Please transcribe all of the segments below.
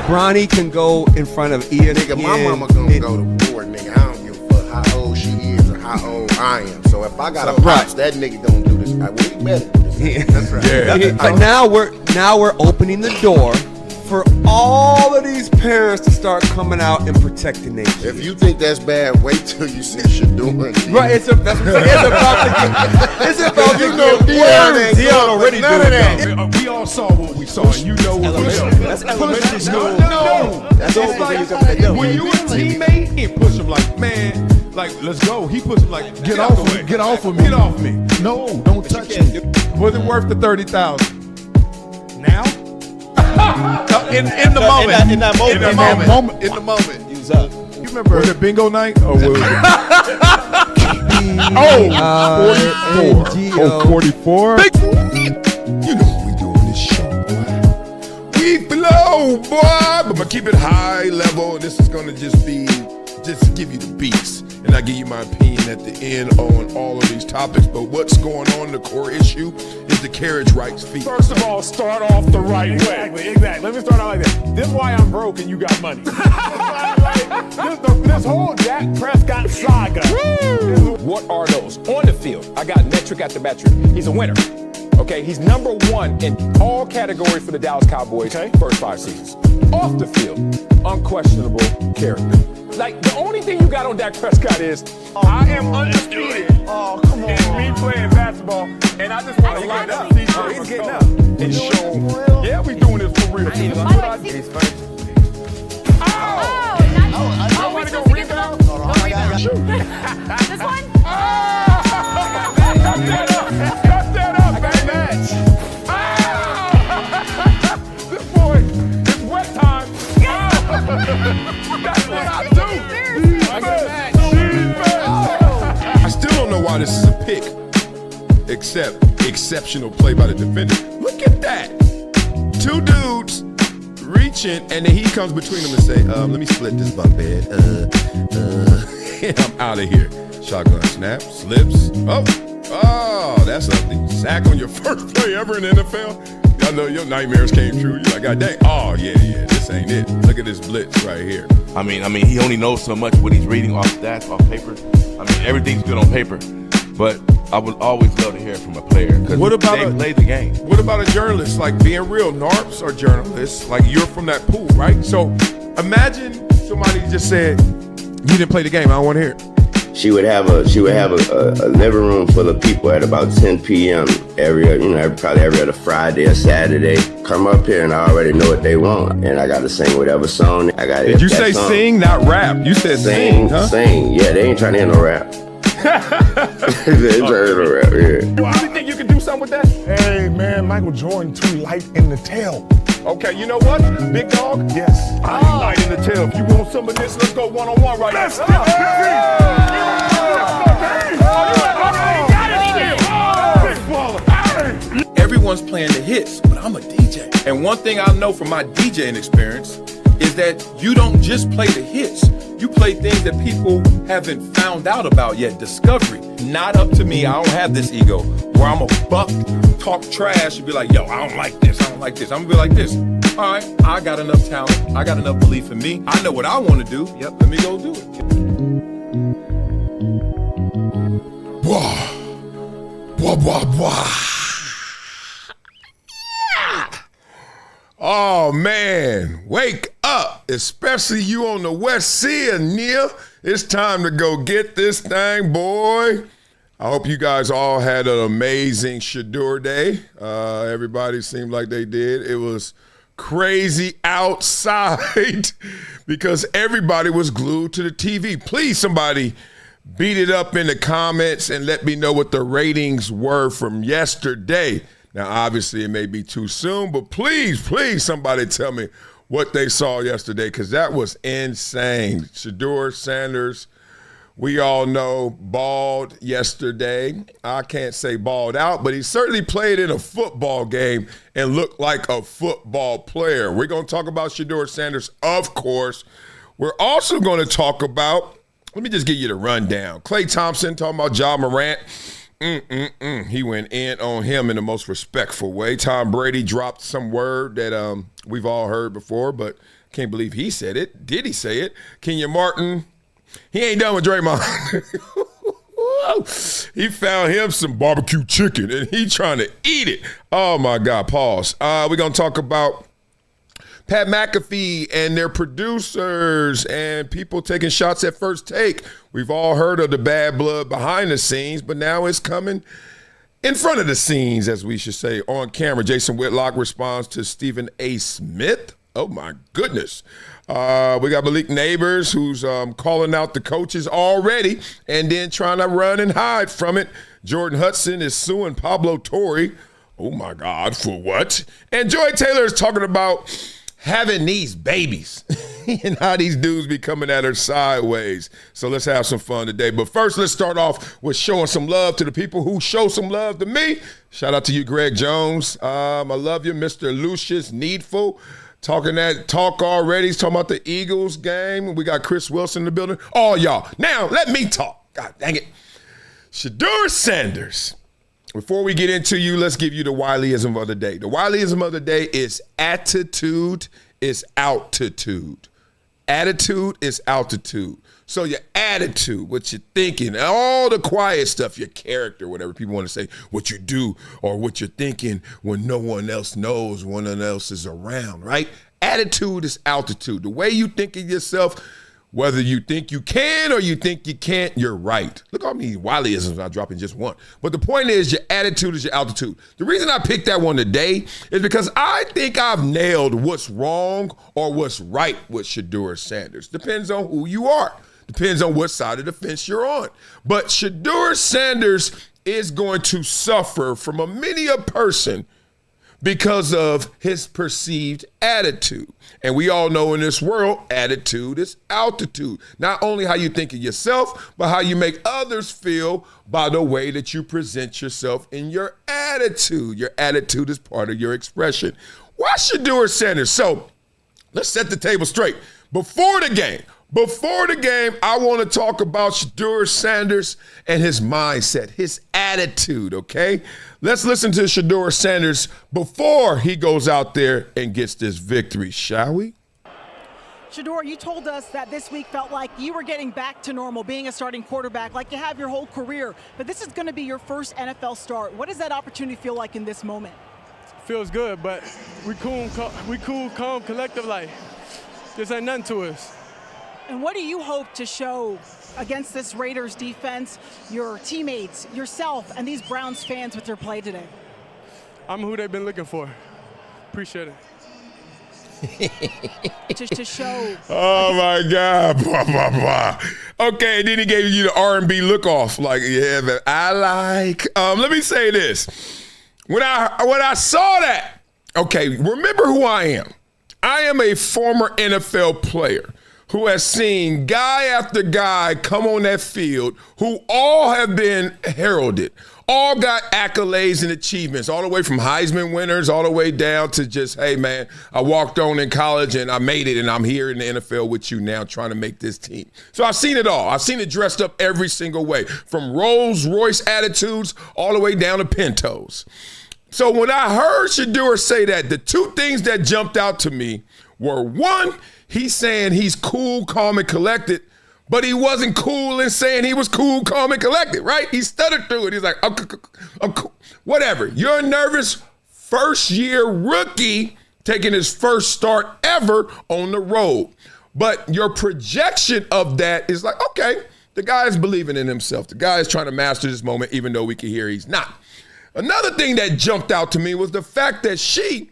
Bronny can go in front of ESPN. Nigga, my mama gonna go to war, nigga. I don't give a fuck how old she is or how old I am. So if I got a pops, that nigga gonna do this. Well, he better do this. That's right. Yeah. But now we're opening the door for all of these parents to start coming out and protecting their kids. If you think that's bad, wait till you see Shadur. Right, it's about to get worse. Dion already doing that. We all saw what we saw, and you know what we saw. That's elementary school. No. That's it's like when you a teammate, he push him like, man, like, let's go. He puts him like, get off of me. Get off of me. Get off me. No, don't touch me. Was it worth the $30,000? Now? In the moment. In that moment. In the moment. Use up. You remember? Was it bingo night or was it? 44. You know what we doing this show, boy. We flow, boy. But I'm gonna keep it high level. This is gonna just give you the beats. And I give you my opinion at the end on all of these topics. But what's going on, the core issue, is the carriage rights fee. First of all, start off the right way. Exactly. Let me start out like this. This is why I'm broke and you got money. this whole Dak Prescott saga. What are those? On the field, I got metric after metric. He's a winner. Okay, he's number one in all categories for the Dallas Cowboys first 5 seasons. Off the field, unquestionable character. Like, the only thing you got on Dak Prescott is, I am undefeated. Oh, come on. And me playing basketball, and I just want to light up. he's getting up. And show, yeah, we doing this for real. He's first. I want to go rebound. Shoot. This one? Cut that up, baby. This boy, it's wet time. That's what I do. I still don't know why this is a pick, except exceptional play by the defender. Look at that. 2 dudes reaching, and then he comes between them and say, let me split this bunk bed. And I'm out of here. Shotgun snap, slips. Oh, that's ugly. Sack on your first play ever in the NFL. Y'all know your nightmares came true. You're like, God dang. Oh, yeah, this ain't it. Look at this blitz right here. I mean, he only knows so much what he's reading off stats, off paper. I mean, everything's good on paper. But I would always love to hear it from a player because they play the game. What about a journalist? Like, being real, NARPs are journalists. Like, you're from that pool, right? So imagine somebody just said, you didn't play the game. I don't want to hear it. She would have a living room full of people at about 10 p.m. probably every other Friday or Saturday. Come up here and I already know what they want, and I got to sing whatever song I got. Did you say song. Sing, not rap? You said sing, huh? Sing. Yeah, they ain't trying to hear no rap. They ain't trying to hear no rap. Yeah. Well, you think you can do something with that? Hey man, Michael Jordan too light in the tail. Okay, you know what, big dog? Yes. I ain't light in the tail. If you want some of this, let's go one-on-one right now. Let's get Everyone's playing the hits, but I'm a DJ. And one thing I know from my DJing experience is that you don't just play the hits. You play things that people haven't found out about yet. Discovery. Not up to me. I don't have this ego where I'm a buck, talk trash, and be like, yo, I don't like this. I'm gonna be like this. All right, I got enough talent. I got enough belief in me. I know what I want to do. Yep, let me go do it. Wah. Wah, wah, wah. Oh, man, wake up, especially you on the West Sea, Neil. It's time to go get this thing, boy. I hope you guys all had an amazing Shadur day. Everybody seemed like they did. It was crazy outside because everybody was glued to the TV. Please, somebody beat it up in the comments and let me know what the ratings were from yesterday. Now, obviously, it may be too soon, but please, somebody tell me what they saw yesterday because that was insane. Shadur Sanders, we all know, balled yesterday. I can't say balled out, but he certainly played in a football game and looked like a football player. We're going to talk about Shadur Sanders, of course. We're also going to talk about, let me just give you the rundown. Klay Thompson talking about Ja Morant. He went in on him in the most respectful way. Tom Brady dropped some word that we've all heard before, but Can't believe he said it. Did he say it? Kenyon Martin, he ain't done with Draymond. He found him some barbecue chicken, and he trying to eat it. Oh, my God, pause. We're going to talk about Pat McAfee and their producers and people taking shots at First Take. We've all heard of the bad blood behind the scenes, but now it's coming in front of the scenes, as we should say, on camera. Jason Whitlock responds to Stephen A. Smith. Oh, my goodness. We got Malik Neighbors, who's calling out the coaches already and then trying to run and hide from it. Jordan Hudson is suing Pablo Torre. Oh, my God, for what? And Joy Taylor is talking about having these babies and how these dudes be coming at her sideways. So let's have some fun today. But first, let's start off with showing some love to the people who show some love to me. Shout out to you, Greg Jones. I love you, Mr. Lucius Needful. Talking that talk already. He's talking about the Eagles game. We got Chris Wilson in the building. All y'all. Now, let me talk. God dang it. Shadur Sanders. Before we get into you, let's give you the Wileyism of the day. The Wileyism of the day is attitude is altitude. Attitude is altitude. So your attitude, what you're thinking, all the quiet stuff, your character, whatever people want to say, what you do or what you're thinking when no one else knows, when no one else is around, right? Attitude is altitude. The way you think of yourself, whether you think you can or you think you can't, you're right. Look how many Wileyisms I drop in just one. But the point is, your attitude is your altitude. The reason I picked that one today is because I think I've nailed what's wrong or what's right with Shadur Sanders. Depends on who you are. Depends on what side of the fence you're on. But Shadur Sanders is going to suffer from many a person because of his perceived attitude. And we all know in this world, attitude is altitude. Not only how you think of yourself, but how you make others feel by the way that you present yourself in your attitude. Your attitude is part of your expression. Why Shadur Sanders? So let's set the table straight. Before the game, I want to talk about Shadur Sanders and his mindset, his attitude, okay? Let's listen to Shadur Sanders before he goes out there and gets this victory, shall we? Shadur, you told us that this week felt like you were getting back to normal, being a starting quarterback, like you have your whole career. But this is going to be your first NFL start. What does that opportunity feel like in this moment? Feels good, but we cool, calm, collective like. This ain't nothing to us. And what do you hope to show against this Raiders defense, your teammates, yourself, and these Browns fans with their play today? I'm who they've been looking for. Appreciate it. to show. Oh, my God. Blah, blah, blah. Okay, and then he gave you the R&B look off. Like, yeah, but I like. Let me say this. When I saw that, okay, remember who I am. I am a former NFL player who has seen guy after guy come on that field who all have been heralded, all got accolades and achievements, all the way from Heisman winners, all the way down to just, hey, man, I walked on in college and I made it and I'm here in the NFL with you now trying to make this team. So I've seen it all. I've seen it dressed up every single way, from Rolls Royce attitudes all the way down to Pintos. So when I heard Shadur say that, the two things that jumped out to me were, one, he's saying he's cool, calm, and collected, but he wasn't cool in saying he was cool, calm, and collected, right? He stuttered through it. He's like, I'm cool. Whatever. You're a nervous first-year rookie taking his first start ever on the road. But your projection of that is like, okay, the guy is believing in himself. The guy is trying to master this moment, even though we can hear he's not. Another thing that jumped out to me was the fact that she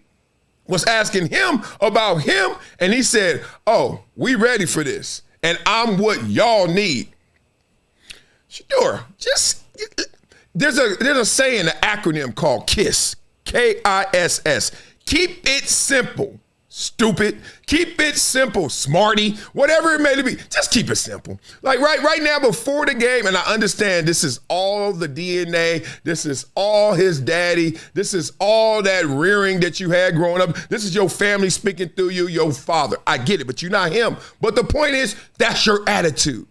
was asking him about him, and he said, oh, we ready for this, and I'm what y'all need. Shadur, there's a saying, an acronym called KISS, K-I-S-S. Keep it simple, stupid. Keep it simple, smarty, whatever it may be. Just keep it simple. Like right now before the game, and I understand this is all the DNA, this is all his daddy, this is all that rearing that you had growing up. This is your family speaking through you, your father. I get it, but you're not him. But the point is, that's your attitude.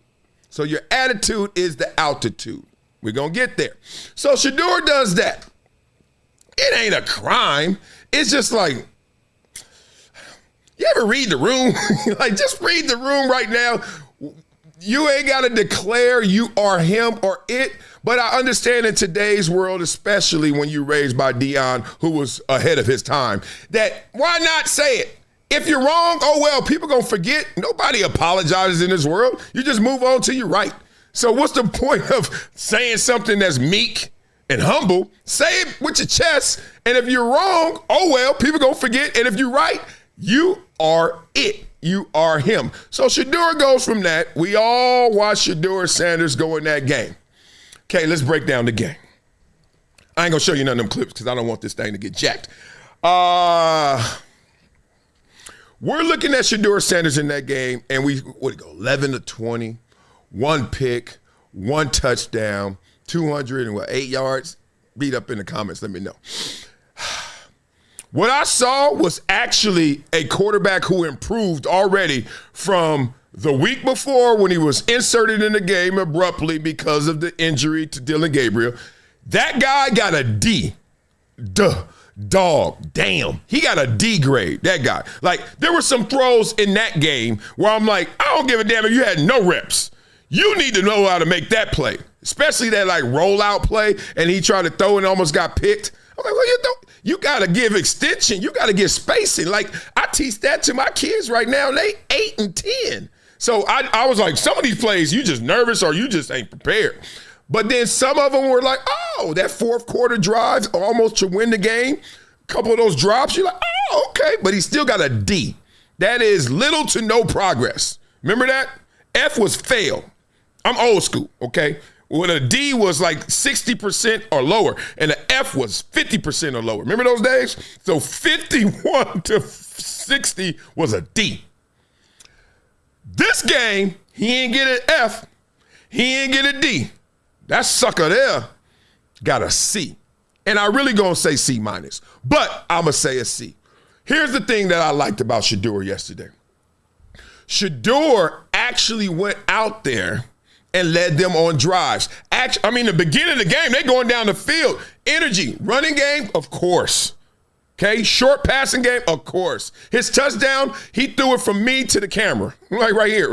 So your attitude is the altitude. We're going to get there. So Shadur does that. It ain't a crime. It's just like, You ever read the room? Like, just read the room right now. You ain't got to declare you are him or it. But I understand in today's world, especially when you're raised by Dion, who was ahead of his time, that why not say it? If you're wrong, oh, well, people going to forget. Nobody apologizes in this world. You just move on till you're right. So what's the point of saying something that's meek and humble? Say it with your chest. And if you're wrong, oh, well, people going to forget. And if you're right, you are it. You are him. So Shadur goes from that. We all watched Shadur Sanders go in that game. Okay, let's break down the game. I ain't going to show you none of them clips because I don't want this thing to get jacked. We're looking at Shadur Sanders in that game, and we 11-20, 1 pick, 1 touchdown, 208 yards. Read up in the comments, let me know. What I saw was actually a quarterback who improved already from the week before when he was inserted in the game abruptly because of the injury to Dillon Gabriel. That guy got a D. Dog, damn. He got a D grade, that guy. Like, there were some throws in that game where I'm like, I don't give a damn if you had no reps. You need to know how to make that play, especially that, like, rollout play, and he tried to throw and almost got picked. I'm like, well, you got to give extension. You got to give spacing. Like, I teach that to my kids right now, and they 8 and 10. So I was like, some of these plays, you just nervous or you just ain't prepared. But then some of them were like, oh, that fourth quarter drive almost to win the game. A couple of those drops, you're like, oh, okay. But he still got a D. That is little to no progress. Remember that? F was fail. I'm old school, okay? When a D was like 60% or lower, and an F was 50% or lower. Remember those days? So 51 to 60 was a D. This game, he ain't get an F. He ain't get a D. That sucker there got a C. And I really gonna say C minus, but I'm gonna say a C. Here's the thing that I liked about Shadur yesterday. Shadur actually went out there and led them on drives. The beginning of the game, they going down the field. Energy, running game, of course. Okay, short passing game, of course. His touchdown, he threw it from me to the camera, like right here.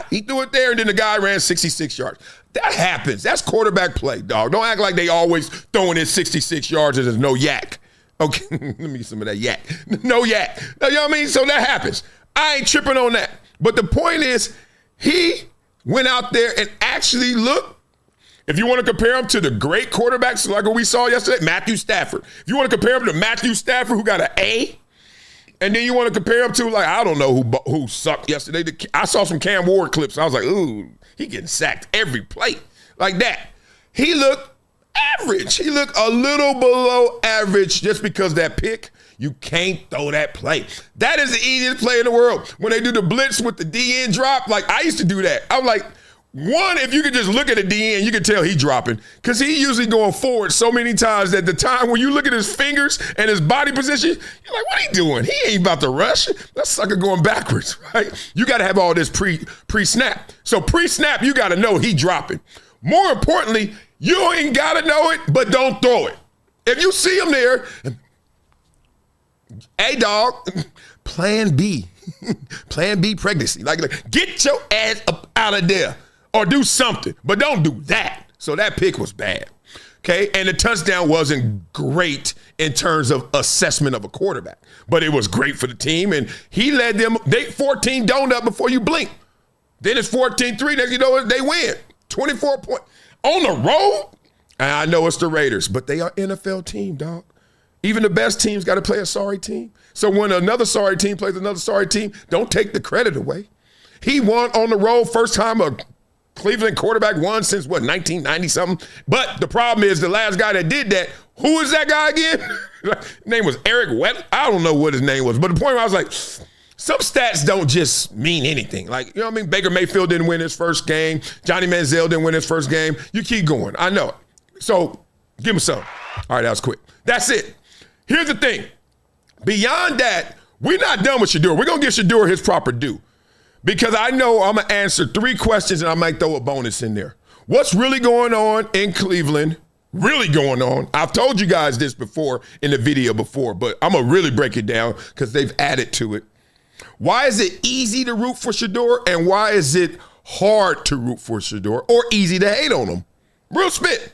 He threw it there, and then the guy ran 66 yards. That happens. That's quarterback play, dog. Don't act like they always throwing in 66 yards and there's no yak. Okay, let me get some of that yak. No yak. You know what I mean? So that happens. I ain't tripping on that. But the point is, he went out there and actually looked. If you want to compare him to the great quarterbacks like what we saw yesterday, Matthew Stafford. If you want to compare him to Matthew Stafford, who got an A, and then you want to compare him to, like, I don't know who sucked yesterday. I saw some Cam Ward clips. I was like, ooh, he getting sacked every play like that. He looked average. He looked a little below average just because that pick. You can't throw that play. That is the easiest play in the world. When they do the blitz with the DN drop, like I used to do that. I'm like, one, if you could just look at the DN, you could tell he dropping because he usually going forward so many times that the time when you look at his fingers and his body position, you're like, what he doing? He ain't about to rush. That sucker going backwards, right? You got to have all this pre-snap. So pre-snap, you got to know he dropping. More importantly, you ain't got to know it, but don't throw it. If you see him there, hey, dog, plan B. Plan B pregnancy. Like, get your ass up out of there or do something, but don't do that. So that pick was bad, okay? And the touchdown wasn't great in terms of assessment of a quarterback, but it was great for the team, and he led them. They 14 donut before you blink. Then it's 14-3. Next you know it, they win. 24 points. On the road, and I know it's the Raiders, but they are NFL team, dog. Even the best teams got to play a sorry team. So when another sorry team plays another sorry team, don't take the credit away. He won on the road, first time a Cleveland quarterback won since, 1990-something? But the problem is the last guy that did that, who is that guy again? His name was Eric Wet. I don't know what his name was. But the point I was like, some stats don't just mean anything. Like, you know what I mean? Baker Mayfield didn't win his first game. Johnny Manziel didn't win his first game. You keep going. I know. So give him some. All right, that was quick. That's it. Here's the thing. Beyond that, we're not done with Shadur. We're going to give Shadur his proper due because I know I'm going to answer 3 questions and I might throw a bonus in there. What's really going on in Cleveland? Really going on. I've told you guys this before in the video before, but I'm going to really break it down because they've added to it. Why is it easy to root for Shadur, and why is it hard to root for Shadur or easy to hate on him? Real spit.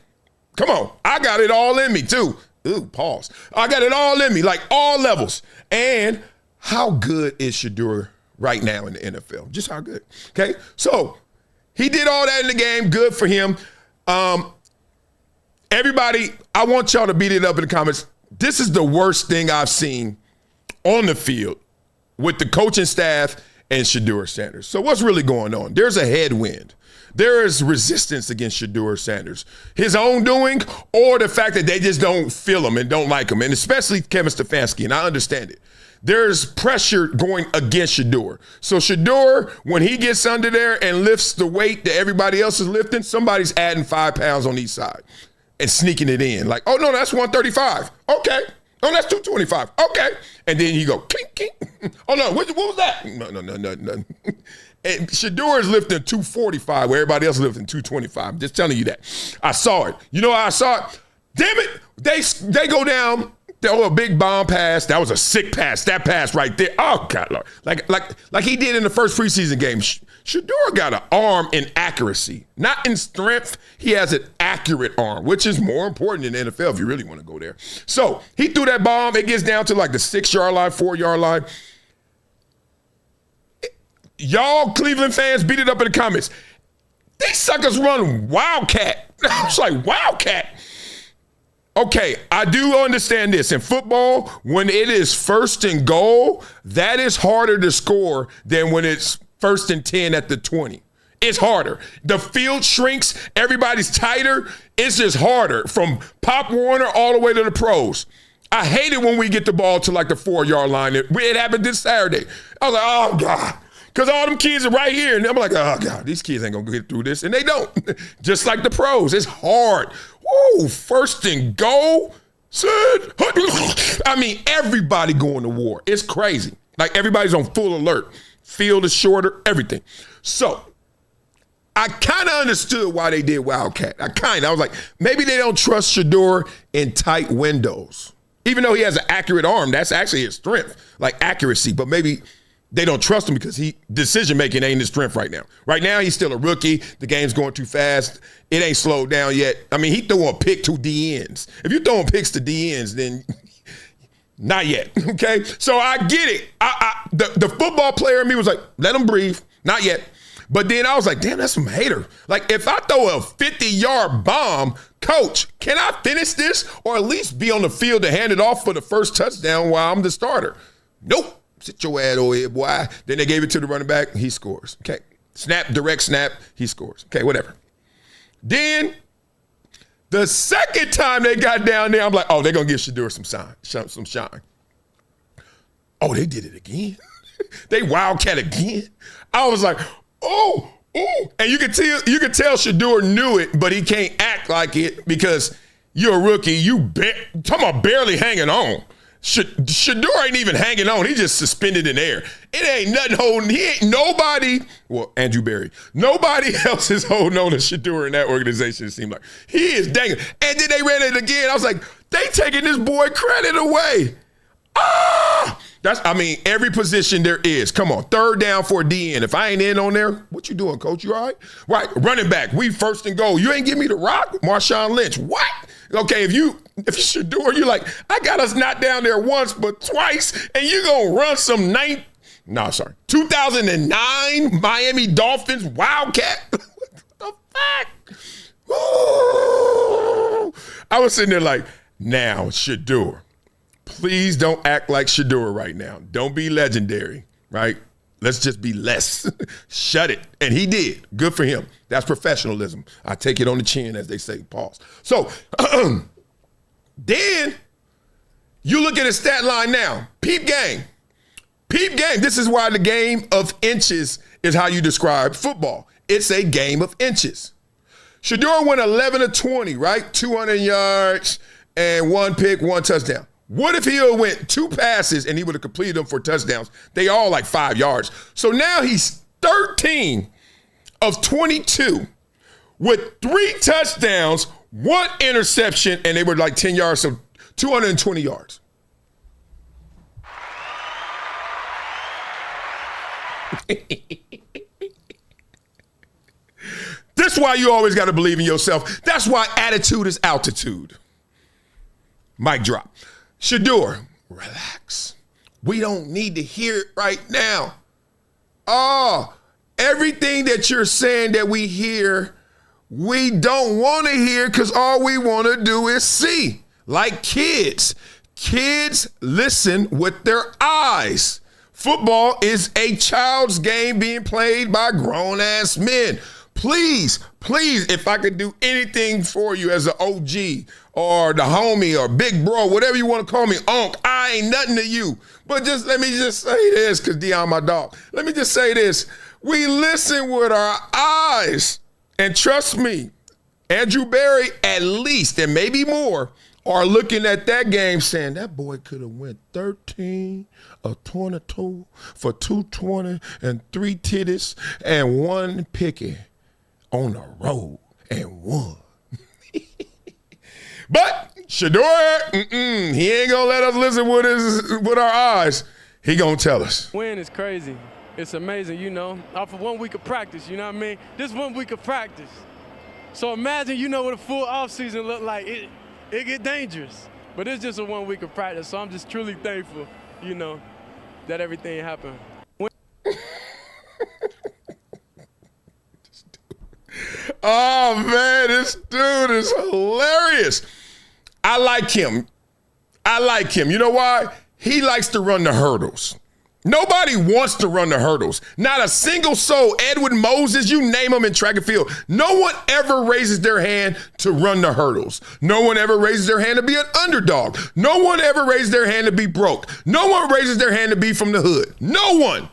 Come on. I got it all in me, too. Ooh, pause. I got it all in me, like all levels. And how good is Shadur right now in the NFL? Just how good. Okay? So he did all that in the game. Good for him. Everybody, I want y'all to beat it up in the comments. This is the worst thing I've seen on the field with the coaching staff and Shadur Sanders. So what's really going on? There's a headwind. There is resistance against Shadur Sanders. His own doing or the fact that they just don't feel him and don't like him, and especially Kevin Stefanski, and I understand it. There's pressure going against Shadur. So Shadur, when he gets under there and lifts the weight that everybody else is lifting, somebody's adding 5 pounds on each side and sneaking it in. Like, oh, no, that's 135. Okay. Oh, that's 225. Okay. And then you go, clink, clink. Oh, no, what was that? No. And Shadur is lifting 245 where everybody else is lifting 225. I'm just telling you that. I saw it. You know how I saw it? Damn it. They go down. A big bomb pass. That was a sick pass. That pass right there. Oh, God, Lord. Like he did in the first preseason game. Shadur got an arm in accuracy. Not in strength. He has an accurate arm, which is more important in the NFL if you really want to go there. So he threw that bomb. It gets down to like the 6-yard line, 4-yard line. Y'all Cleveland fans, beat it up in the comments. These suckers run Wildcat. I was like, Wildcat. Okay, I do understand this. In football, when it is 1st and goal, that is harder to score than when it's 1st and 10 at the 20. It's harder. The field shrinks. Everybody's tighter. It's just harder from Pop Warner all the way to the pros. I hate it when we get the ball to like the 4-yard line. It happened this Saturday. I was like, oh, God. Because all them kids are right here. And I'm like, oh, God, these kids ain't going to get through this. And they don't. Just like the pros. It's hard. Woo, 1st and goal. I mean, everybody going to war. It's crazy. Like, everybody's on full alert. Field is shorter, everything. So, I kind of understood why they did Wildcat. I was like, maybe they don't trust Shadur in tight windows. Even though he has an accurate arm, that's actually his strength, like accuracy. But maybe they don't trust him because decision-making ain't his strength right now. Right now, he's still a rookie. The game's going too fast. It ain't slowed down yet. I mean, he throwing a pick to DNs. If you're throwing picks to DNs, then not yet, okay? So I get it. The football player in me was like, let him breathe. Not yet. But then I was like, damn, that's some hater. Like, if I throw a 50-yard bomb, coach, can I finish this or at least be on the field to hand it off for the first touchdown while I'm the starter? Nope. Sit your ass over here, boy. Then they gave it to the running back. He scores. Okay. Direct snap. He scores. Okay, whatever. Then the second time they got down there, I'm like, oh, they're going to give Shadur some shine. Oh, they did it again. They Wildcat again. I was like, oh. And you could tell Shadur knew it, but he can't act like it because you're a rookie. Talking about barely hanging on. Shadur ain't even hanging on. He just suspended in air. It ain't nothing holding. He ain't nobody. Well, Andrew Berry. Nobody else is holding on to Shadur in that organization, it seemed like. He is dangling. And then they ran it again. I was like, they taking this boy credit away. Every position there is. Come on, 3rd down for a DN. If I ain't in on there, what you doing, coach? You all right? Right, running back. We 1st and goal. You ain't give me the rock? Marshawn Lynch. What? Okay, if you Shadur, you're like, I got us not down there once, but twice, and you gonna run some 2009 Miami Dolphins Wildcat. What the fuck? Ooh. I was sitting there like, now, Shadur, please don't act like Shadur right now. Don't be legendary, right? Let's just be less. Shut it. And he did. Good for him. That's professionalism. I take it on the chin, as they say. Pause. So then you look at his stat line now. Peep game. Peep game. This is why the game of inches is how you describe football. It's a game of inches. Shadur went 11 of 20, right? 200 yards and 1 pick, 1 touchdown. What if he went 2 passes and he would have completed them for touchdowns? They all like 5 yards. So now he's 13 of 22 with 3 touchdowns, 1 interception, and they were like 10 yards, so 220 yards. That's why you always got to believe in yourself. That's why attitude is altitude. Mic drop. Shadur, relax. We don't need to hear it right now. Everything that you're saying that we hear, we don't want to hear because all we want to do is see. Like kids. Kids listen with their eyes. Football is a child's game being played by grown-ass men. Please, if I could do anything for you as an OG or the homie or big bro, whatever you want to call me, Unc, I ain't nothing to you. But just let me just say this, because Dion my dog. Let me just say this. We listen with our eyes. And trust me, Andrew Berry at least, and maybe more, are looking at that game saying, that boy could have went 13 of 22 for 220 and 3 titties and 1 picky on the road and won. But Shadur, he ain't gonna let us listen with our eyes. He gonna tell us. Win is crazy. It's amazing, you know. Off of 1 week of practice, you know what I mean? This 1 week of practice. So imagine, you know, what a full offseason look like. It get dangerous. But it's just a 1 week of practice, so I'm just truly thankful, you know, that everything happened. Oh, man, this dude is hilarious. I like him. You know why? He likes to run the hurdles. Nobody wants to run the hurdles. Not a single soul. Edwin Moses, you name them in track and field. No one ever raises their hand to run the hurdles. No one ever raises their hand to be an underdog. No one ever raises their hand to be broke. No one raises their hand to be from the hood. No one.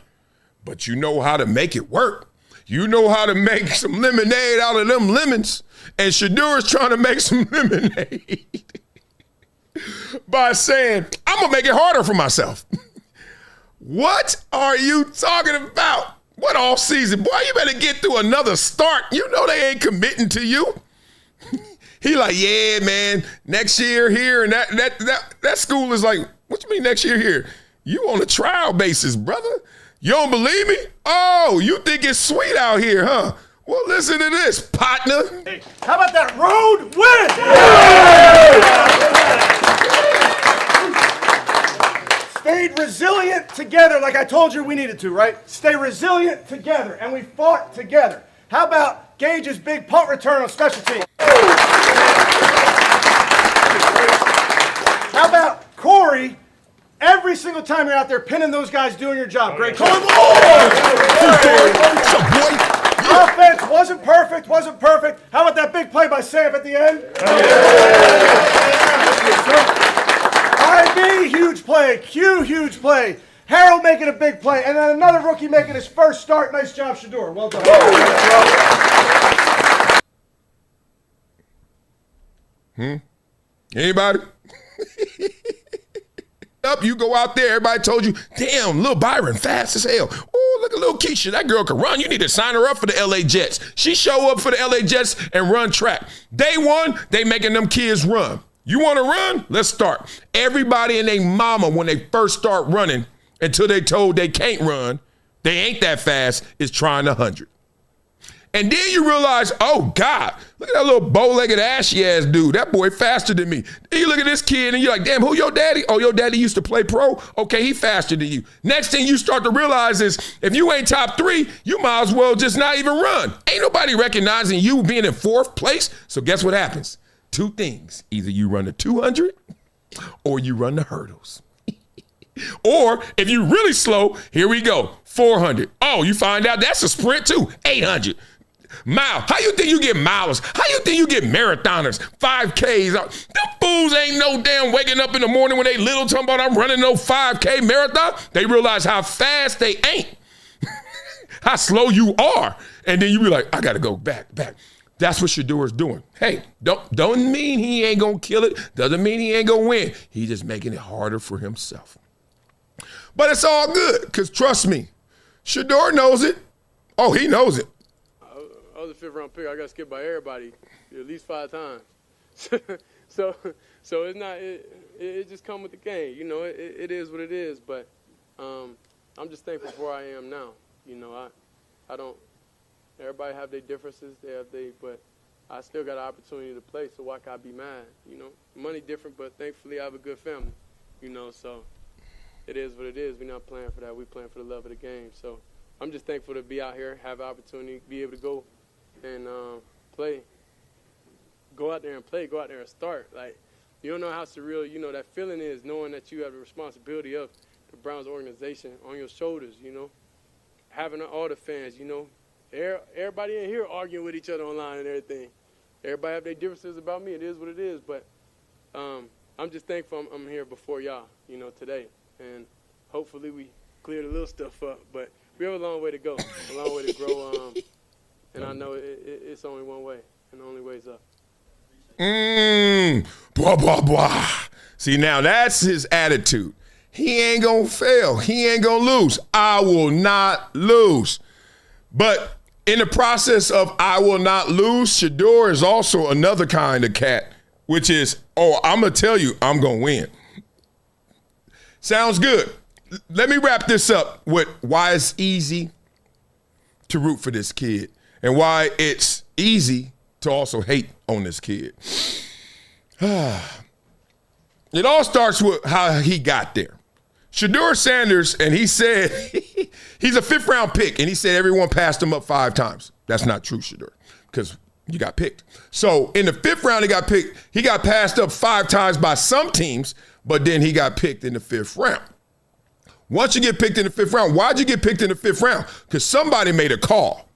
But you know how to make it work. You know how to make some lemonade out of them lemons. And Shadur is trying to make some lemonade by saying, I'm going to make it harder for myself. What are you talking about? What off season? Boy, you better get through another start. You know they ain't committing to you. He like, yeah, man, next year here and that school is like, what you mean next year here? You on a trial basis, brother. You don't believe me? Oh, you think it's sweet out here, huh? Well, listen to this, partner. Hey, how about that road win? Stayed resilient together like I told you we needed to, right? Stay resilient together, and we fought together. How about Gage's big punt return on special teams? How about Corey? Every single time you're out there pinning those guys doing your job. Great job. Offense wasn't perfect. How about that big play by Sam at the end? IB, huge play. Q, huge play. Harold making a big play. And then another rookie making his first start. Nice job, Shadur. Well done. Anybody? Up, you go out there, everybody told you, damn, little Byron, fast as hell. Oh, look at little Keisha, that girl can run. You need to sign her up for the LA Jets. She show up for the LA Jets and run track. Day one, they making them kids run. You want to run? Let's start. Everybody and their mama, when they first start running, until they told they can't run, they ain't that fast, is trying 100. And then you realize, oh, God, look at that little bow-legged, ashy-ass dude. That boy faster than me. Then you look at this kid, and you're like, damn, who your daddy? Oh, your daddy used to play pro? Okay, he faster than you. Next thing you start to realize is, if you ain't top 3, you might as well just not even run. Ain't nobody recognizing you being in 4th place. So guess what happens? 2 things. Either you run the 200 or you run the hurdles. Or if you're really slow, here we go, 400. Oh, you find out that's a sprint too, 800. Mile. How you think you get milers? How you think you get marathoners? 5Ks. Them fools ain't no damn waking up in the morning when they little talking about I'm running no 5K marathon. They realize how fast they ain't. How slow you are. And then you be like, I got to go back. That's what Shedeur is doing. Hey, don't mean he ain't going to kill it. Doesn't mean he ain't going to win. He's just making it harder for himself. But it's all good, because trust me, Shedeur knows it. Oh, he knows it. I was a 5th round pick. I got skipped by everybody at least 5 times. so it's not. It just come with the game. You know, it is what it is. But I'm just thankful for where I am now. You know, I don't. Everybody have their differences. But I still got an opportunity to play. So why can I be mad? You know, money different, but thankfully I have a good family. You know, so it is what it is. We're not playing for that. We're playing for the love of the game. So I'm just thankful to be out here, have an opportunity, be able to go and play. Go out there and play. Go out there and start. Like, you don't know how surreal, you know, that feeling is, knowing that you have the responsibility of the Browns organization on your shoulders, you know. Having all the fans, you know. Everybody in here arguing with each other online and everything. Everybody have their differences about me. It is what it is. But I'm just thankful I'm here before y'all, you know, today. And hopefully we cleared a little stuff up. But we have a long way to go, a long way to grow. And I know it's only one way, and the only way's up. Blah, blah, blah. See, now that's his attitude. He ain't going to fail. He ain't going to lose. I will not lose. But in the process of I will not lose, Shadur is also another kind of cat, which is, oh, I'm going to tell you I'm going to win. Sounds good. Let me wrap this up with why it's easy to root for this kid and why it's easy to also hate on this kid. It all starts with how he got there. Shadur Sanders, and he said he's a 5th-round pick, and he said everyone passed him up 5 times. That's not true, Shadur, because you got picked. So in the 5th round, he got picked. He got passed up 5 times by some teams, but then he got picked in the 5th round. Once you get picked in the 5th round, why'd you get picked in the 5th round? Because somebody made a call.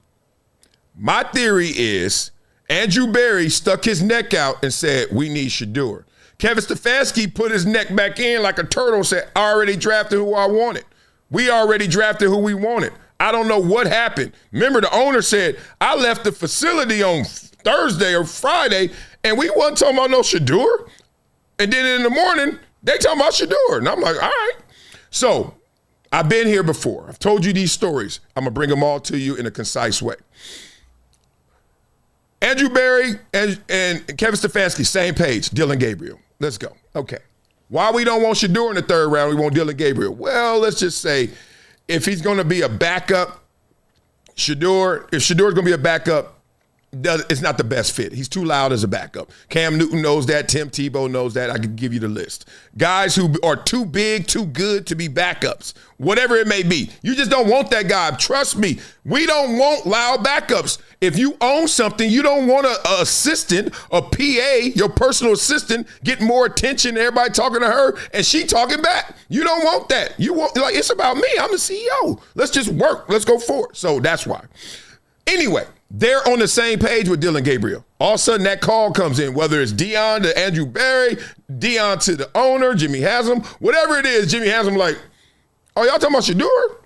My theory is Andrew Berry stuck his neck out and said, we need Shadur. Kevin Stefanski put his neck back in like a turtle, said, I already drafted who I wanted. We already drafted who we wanted. I don't know what happened. Remember, the owner said, I left the facility on Thursday or Friday, and we wasn't talking about no Shadur. And then in the morning, they talking about Shadur. And I'm like, all right. So I've been here before. I've told you these stories. I'm going to bring them all to you in a concise way. Andrew Berry and Kevin Stefanski, same page, Dillon Gabriel. Let's go. Okay. Why we don't want Shadur in the 3rd round, we want Dillon Gabriel? Well, let's just say if he's going to be a backup, if Shadur's going to be a backup, it's not the best fit. He's too loud as a backup. Cam Newton knows that. Tim Tebow knows that. I can give you the list. Guys who are too big, too good to be backups, whatever it may be. You just don't want that guy. Trust me, we don't want loud backups. If you own something, you don't want an assistant, a PA, your personal assistant, getting more attention, everybody talking to her, and she talking back. You don't want that. You want, like, it's about me. I'm the CEO. Let's just work. Let's go forward. So that's why. Anyway, they're on the same page with Dillon Gabriel. All of a sudden, that call comes in, whether it's Dion to Andrew Berry, Dion to the owner, Jimmy Haslam, whatever it is, Jimmy Haslam like, oh, y'all talking about Shadur?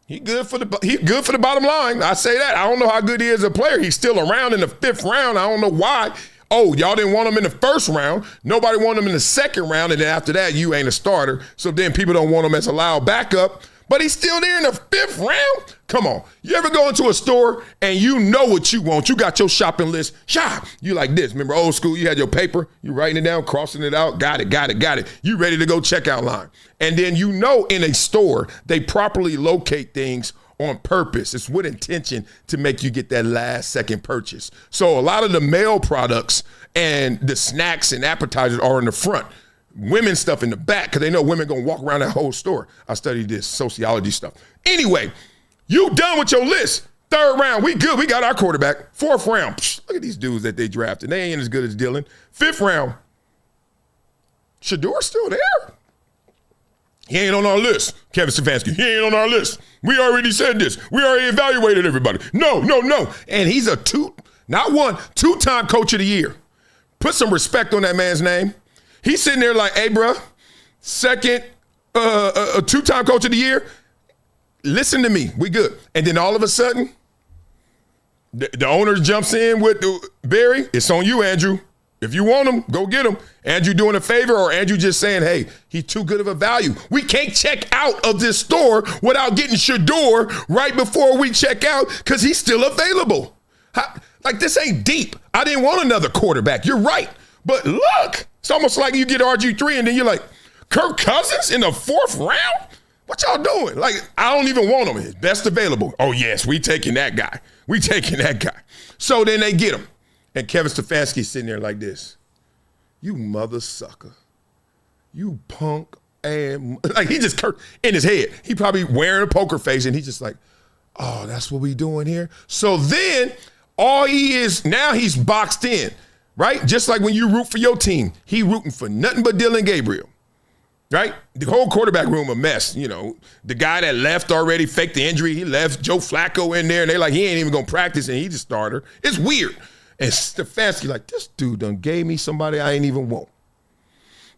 He good for the bottom line. I say that. I don't know how good he is as a player. He's still around in the 5th round. I don't know why. Oh, y'all didn't want him in the 1st round. Nobody wanted him in the 2nd round. And then after that, you ain't a starter. So then people don't want him as a loud backup. But he's still there in the 5th round? Come on. You ever go into a store and you know what you want? You got your shopping list. Shop. You like this. Remember old school? You had your paper. You writing it down, crossing it out. Got it. You ready to go checkout line. And then you know in a store, they properly locate things on purpose. It's with intention to make you get that last second purchase. So a lot of the male products and the snacks and appetizers are in the front. Women's stuff in the back because they know women going to walk around that whole store. I studied this sociology stuff. Anyway, you done with your list. 3rd round, we good. We got our quarterback. 4th round, look at these dudes that they drafted. They ain't as good as Dillon. 5th round, Shadur's still there. He ain't on our list. Kevin Stefanski, he ain't on our list. We already said this. We already evaluated everybody. No. And he's a 2-time coach of the year. Put some respect on that man's name. He's sitting there like, hey, bro, 2-time coach of the year. Listen to me. We good. And then all of a sudden, the owner jumps in with Berry. It's on you, Andrew. If you want him, go get him. Andrew doing a favor or Andrew just saying, hey, he's too good of a value. We can't check out of this store without getting Shadur right before we check out because he's still available. Like, this ain't deep. I didn't want another quarterback. You're right. But look, it's almost like you get RG3 and then you're like, Kirk Cousins in the 4th round? What y'all doing? Like, I don't even want him. His best available. Oh, yes, we taking that guy. We taking that guy. So then they get him. And Kevin Stefanski's sitting there like this. You mother sucker. You punk. And like he just in his head. He probably wearing a poker face and he's just like, oh, that's what we doing here? So then all he is, now he's boxed in, right? Just like when you root for your team, he rooting for nothing but Dillon Gabriel, right? The whole quarterback room a mess, you know. The guy that left already faked the injury, he left Joe Flacco in there and they like, he ain't even gonna practice and he's the starter. It's weird. And Stefanski like, this dude done gave me somebody I ain't even want.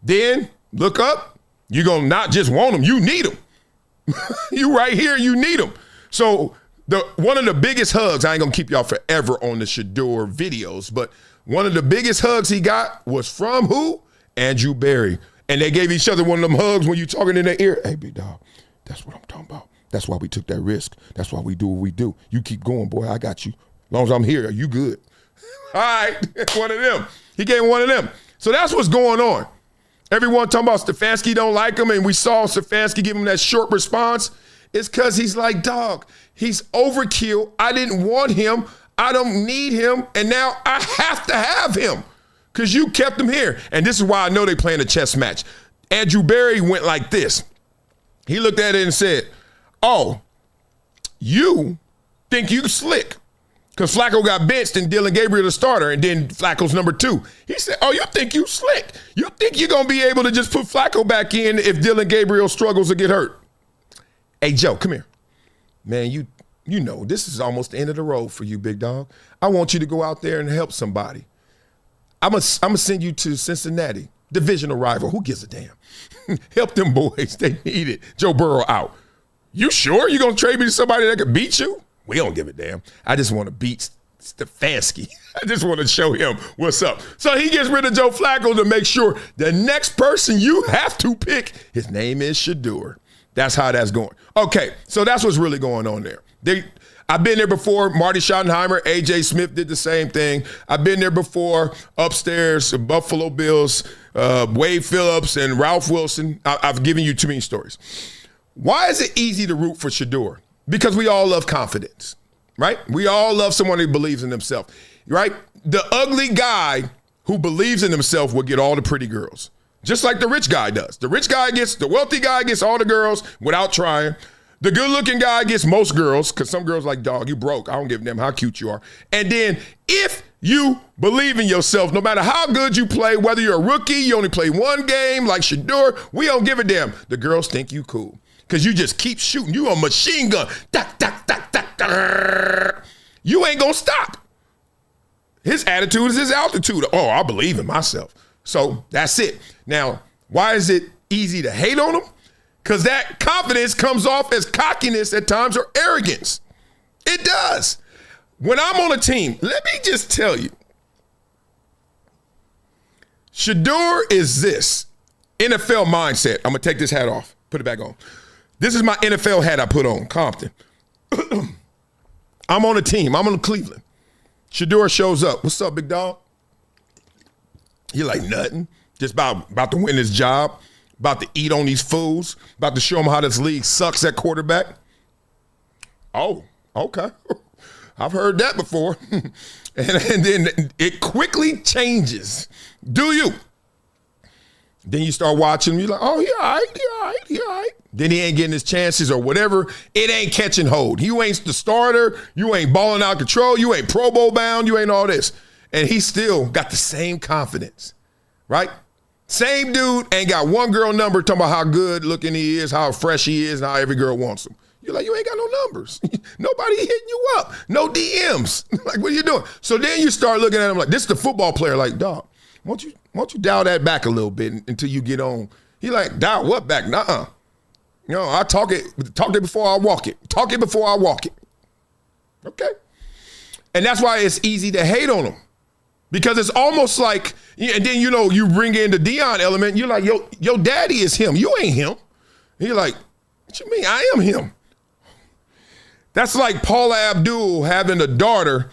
Then look up. You're going to not just want them, you need them. You right here, you need them. So one of the biggest hugs, I ain't going to keep y'all forever on the Shedeur videos, but one of the biggest hugs he got was from who? Andrew Berry. And they gave each other one of them hugs when you talking in their ear. Hey, big dog, that's what I'm talking about. That's why we took that risk. That's why we do what we do. You keep going, boy, I got you. As long as I'm here, you good. All right, one of them. He gave one of them. So that's what's going on. Everyone talking about Stefanski don't like him, and we saw Stefanski give him that short response. It's because he's like, dog, he's overkill. I didn't want him. I don't need him, and now I have to have him because you kept him here. And this is why I know they playing a chess match. Andrew Berry went like this. He looked at it and said, oh, you think you slick. Because Flacco got benched and Dillon Gabriel the starter, and then Flacco's number 2. He said, oh, you think you slick. You think you're going to be able to just put Flacco back in if Dillon Gabriel struggles to get hurt. Hey, Joe, come here. Man, you know, this is almost the end of the road for you, big dog. I want you to go out there and help somebody. I'm going to send you to Cincinnati, divisional rival. Who gives a damn? Help them boys. They need it. Joe Burrow out. You sure you're going to trade me to somebody that could beat you? We don't give a damn. I just want to beat Stefanski. I just want to show him what's up. So he gets rid of Joe Flacco to make sure the next person you have to pick, his name is Shedeur. That's how that's going. Okay, so that's what's really going on there. I've been there before. Marty Schottenheimer, A.J. Smith did the same thing. I've been there before. Upstairs, Buffalo Bills, Wade Phillips, and Ralph Wilson. I've given you too many stories. Why is it easy to root for Shedeur? Because we all love confidence, right? We all love someone who believes in themselves, right? The ugly guy who believes in himself will get all the pretty girls, just like the rich guy does. The wealthy guy gets all the girls without trying. The good-looking guy gets most girls, because some girls like, dog, you broke. I don't give a damn how cute you are. And then if you believe in yourself, no matter how good you play, whether you're a rookie, you only play one game like Shedeur, we don't give a damn. The girls think you cool. Because you just keep shooting. You a machine gun. You ain't going to stop. His attitude is his altitude. Oh, I believe in myself. So that's it. Now, why is it easy to hate on him? Because that confidence comes off as cockiness at times or arrogance. It does. When I'm on a team, let me just tell you, Shedeur is this NFL mindset. I'm going to take this hat off. Put it back on. This is my NFL hat I put on, Compton. I'm on a team. I'm on Cleveland. Shedeur shows up. What's up, big dog? He like nothing. Just about to win his job. About to eat on these fools. About to show them how this league sucks at quarterback. Oh, okay. I've heard that before. and then it quickly changes. Do you? Then you start watching him. You're like, oh, he all right. Then he ain't getting his chances or whatever. It ain't catching hold. You ain't the starter. You ain't balling out control. You ain't Pro Bowl bound. You ain't all this. And he still got the same confidence, right? Same dude ain't got one girl number talking about how good looking he is, how fresh he is, and how every girl wants him. You're like, you ain't got no numbers. Nobody hitting you up. No DMs. Like, what are you doing? So then you start looking at him like, this is the football player. Like, dog, why don't you dial that back a little bit until you get on? He like, dial what back? Nuh-uh. You know, I talk it before I walk it. Talk it before I walk it. Okay? And that's why it's easy to hate on him. Because it's almost like, and then, you know, you bring in the Deion element. You're like, your daddy is him. You ain't him. And you're like, what you mean? I am him. That's like Paula Abdul having a daughter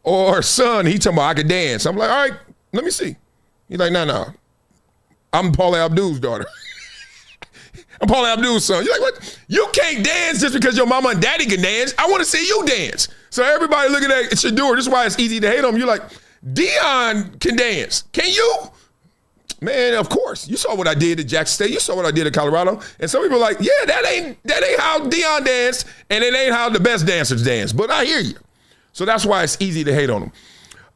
or son. He talking about I could dance. I'm like, all right, let me see. He's like, no. I'm Paula Abdul's daughter. I'm Paula Abdul's son. You're like, what? You can't dance just because your mama and daddy can dance. I want to see you dance. So everybody looking at Shadur. This is why it's easy to hate him. You're like, Dion can dance. Can you? Man, of course. You saw what I did at Jackson State. You saw what I did at Colorado. And some people are like, yeah, that ain't how Dion danced, and it ain't how the best dancers dance. But I hear you. So that's why it's easy to hate on him.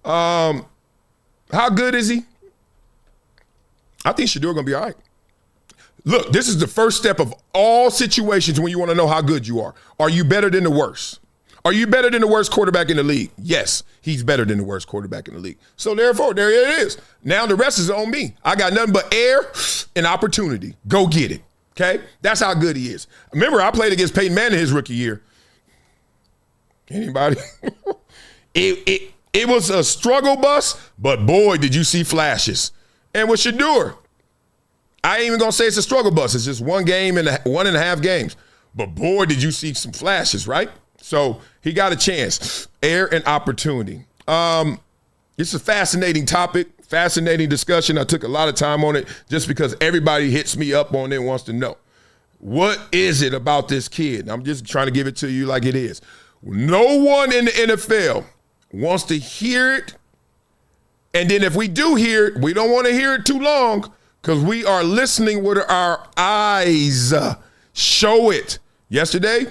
How good is he? I think Shadur gonna be all right. Look, this is the first step of all situations when you want to know how good you are. Are you better than the worst? Are you better than the worst quarterback in the league? Yes, he's better than the worst quarterback in the league. So therefore, there it is. Now the rest is on me. I got nothing but air and opportunity. Go get it, okay? That's how good he is. Remember, I played against Peyton Manning his rookie year. Anybody? It was a struggle bus, but boy, did you see flashes. And with Shadur, I ain't even gonna say it's a struggle bus. It's just 1 game and 1.5 games. But boy, did you see some flashes, right? So he got a chance. Air and opportunity. It's a fascinating topic, fascinating discussion. I took a lot of time on it just because everybody hits me up on it and wants to know. What is it about this kid? I'm just trying to give it to you like it is. No one in the NFL wants to hear it. And then if we do hear it, we don't want to hear it too long because we are listening with our eyes. Show it. Yesterday,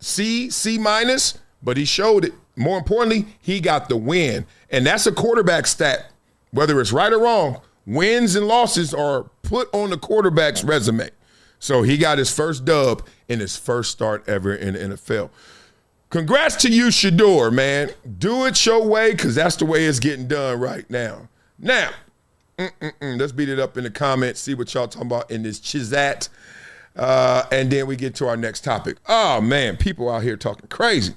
C minus, but he showed it. More importantly, he got the win. And that's a quarterback stat. Whether it's right or wrong, wins and losses are put on the quarterback's resume. So he got his first dub in his first start ever in the NFL. Congrats to you, Shadur, man. Do it your way because that's the way it's getting done right now. Now, let's beat it up in the comments, see what y'all talking about in this chizat. And then we get to our next topic. Oh, man, people out here talking crazy.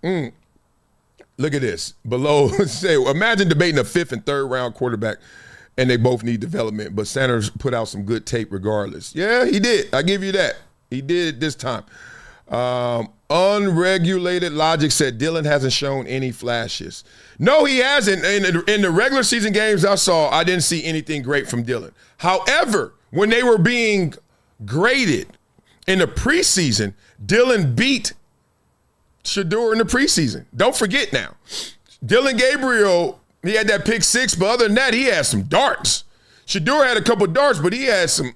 Look at this. Below, say, imagine debating a 5th and 3rd round quarterback, and they both need development, but Sanders put out some good tape regardless. Yeah, he did. I give you that. He did it this time. Unregulated Logic said Dylan hasn't shown any flashes. No, he hasn't. In the regular season games I saw, I didn't see anything great from Dylan. However, when they were being graded in the preseason, Dylan beat Shadur in the preseason. Don't forget now. Dylan Gabriel, he had that pick 6, but other than that, he had some darts. Shadur had a couple darts, but he had some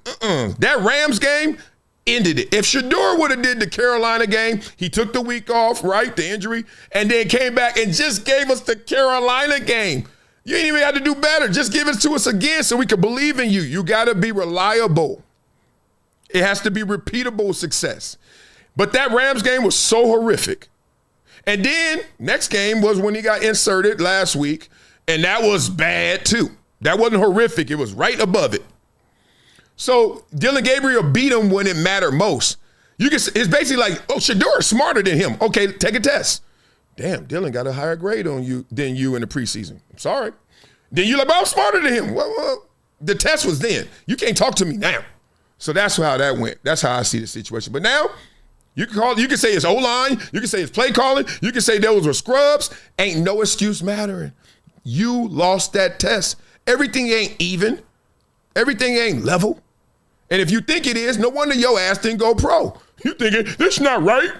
That Rams game ended it. If Shadur would have did the Carolina game, he took the week off, right, the injury, and then came back and just gave us the Carolina game. You ain't even had to do better. Just give it to us again so we can believe in you. You got to be reliable. It has to be repeatable success. But that Rams game was so horrific. And then next game was when he got inserted last week, and that was bad too. That wasn't horrific. It was right above it. So Dylan Gabriel beat him when it mattered most. It's basically like, oh, Shadur is smarter than him. Okay, take a test. Damn, Dylan got a higher grade on you than you in the preseason. I'm sorry. Then you're like, well, I'm smarter than him. Well, the test was then. You can't talk to me now. So that's how that went. That's how I see the situation. But now, you can say it's O-line, you can say it's play calling, you can say those were scrubs. Ain't no excuse mattering. You lost that test. Everything ain't even. Everything ain't level. And if you think it is, no wonder your ass didn't go pro. You thinking, this not right?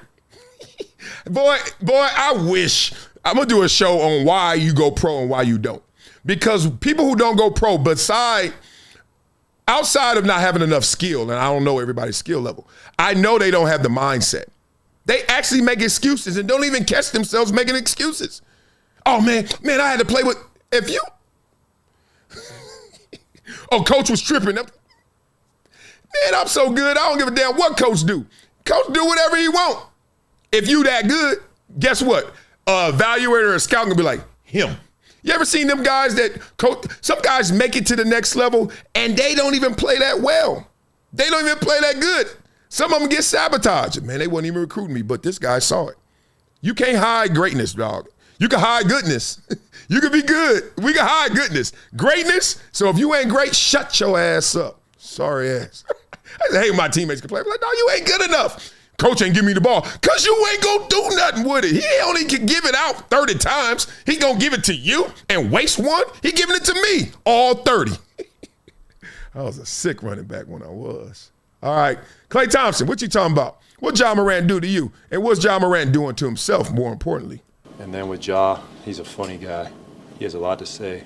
Boy, I wish. I'm going to do a show on why you go pro and why you don't. Because people who don't go pro, outside of not having enough skill, and I don't know everybody's skill level, I know they don't have the mindset. They actually make excuses and don't even catch themselves making excuses. Oh, man, I had to play with, if you, oh, coach was tripping. Man, I'm so good, I don't give a damn what coach do. Coach do whatever he want. If you that good, guess what? Evaluator or scout gonna be like, him. You ever seen them guys that coach? Some guys make it to the next level and they don't even play that well. They don't even play that good. Some of them get sabotaged. Man, they wasn't even recruiting me, but this guy saw it. You can't hide greatness, dog. You can hide goodness. You can be good. We can hide goodness. Greatness, so if you ain't great, shut your ass up. Sorry ass. I hate my teammates complain. Like, no, you ain't good enough. Coach ain't give me the ball. Because you ain't going to do nothing with it. He only can give it out 30 times. He going to give it to you and waste one? He giving it to me, all 30. I was a sick running back when I was. All right. Klay Thompson, what you talking about? What Ja Morant do to you? And what's Ja Morant doing to himself, more importantly? And then with Ja, he's a funny guy. He has a lot to say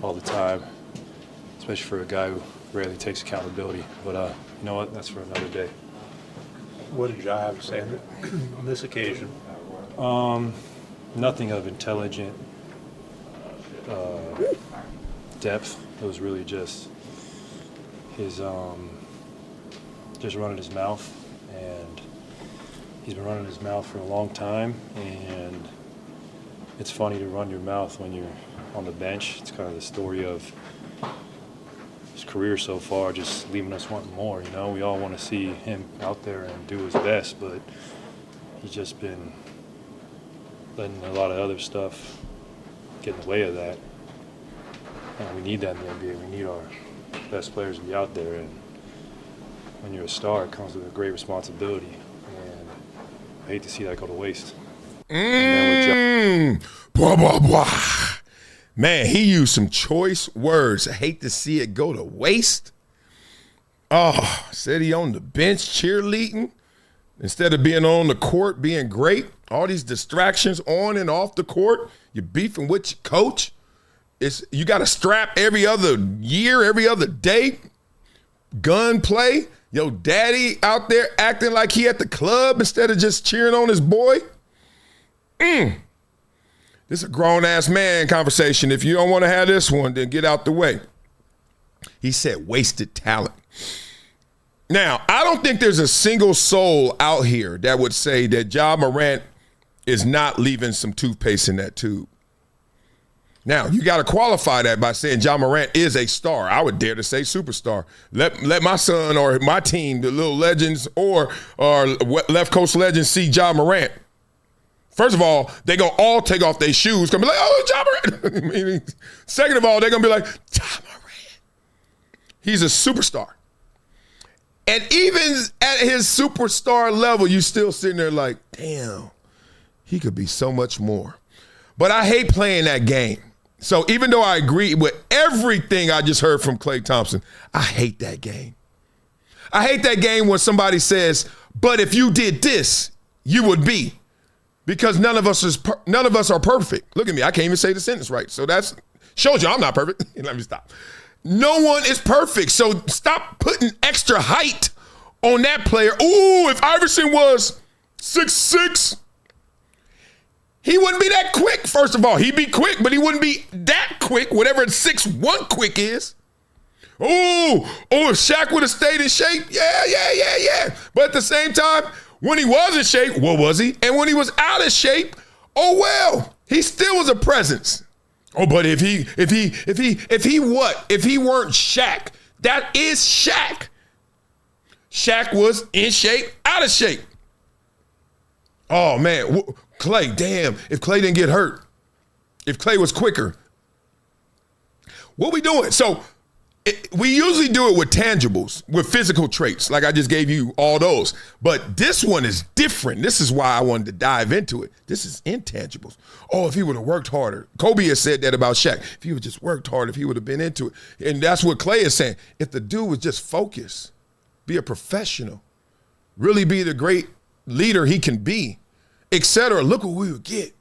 all the time, especially for a guy who rarely takes accountability. But you know what? That's for another day. What did Ja have to say on this occasion? Nothing of intelligent depth. It was really just his just running his mouth, and he's been running his mouth for a long time. And it's funny to run your mouth when you're on the bench. It's kind of the story of his career so far, just leaving us wanting more. You know, we all want to see him out there and do his best, but he's just been letting a lot of other stuff get in the way of that. And we need that in the NBA. We need our best players to be out there. And when you're a star, it comes with a great responsibility. And I hate to see that go to waste. Blah, blah, blah. Man, he used some choice words. I hate to see it go to waste. Oh, said he on the bench cheerleading instead of being on the court, being great. All these distractions on and off the court. You're beefing with your coach. You got to strap every other year, every other day. Gun play. Yo, daddy out there acting like he at the club instead of just cheering on his boy. This is a grown-ass man conversation. If you don't want to have this one, then get out the way. He said wasted talent. Now, I don't think there's a single soul out here that would say that Ja Morant is not leaving some toothpaste in that tube. Now, you got to qualify that by saying Ja Morant is a star. I would dare to say superstar. Let my son or my team, the little legends or left coast legends, see Ja Morant. First of all, they're going to all take off their shoes. Going to be like, oh, Ja Morant. Second of all, they're going to be like, Ja Morant. He's a superstar. And even at his superstar level, you still sitting there like, damn, he could be so much more. But I hate playing that game. So even though I agree with everything I just heard from Klay Thompson, I hate that game. I hate that game when somebody says, but if you did this, you would be. Because none of us are perfect. Look at me, I can't even say the sentence right. So that shows you I'm not perfect. Let me stop. No one is perfect. So stop putting extra height on that player. Ooh, if Iverson was 6'6", he wouldn't be that quick, first of all. He'd be quick, but he wouldn't be that quick, whatever 6'1" quick is. If Shaq would have stayed in shape, yeah. But at the same time, when he was in shape, what was he? And when he was out of shape, oh well, he still was a presence. Oh, but if he weren't Shaq, that is Shaq. Shaq was in shape, out of shape. Oh man, Klay, damn, if Klay didn't get hurt, if Klay was quicker, what we doing? So we usually do it with tangibles, with physical traits, like I just gave you all those. But this one is different. This is why I wanted to dive into it. This is intangibles. Oh, if he would have worked harder. Kobe has said that about Shaq. If he would have just worked harder, if he would have been into it. And that's what Klay is saying. If the dude was just focused, be a professional, really be the great leader he can be, etc., look what we would get.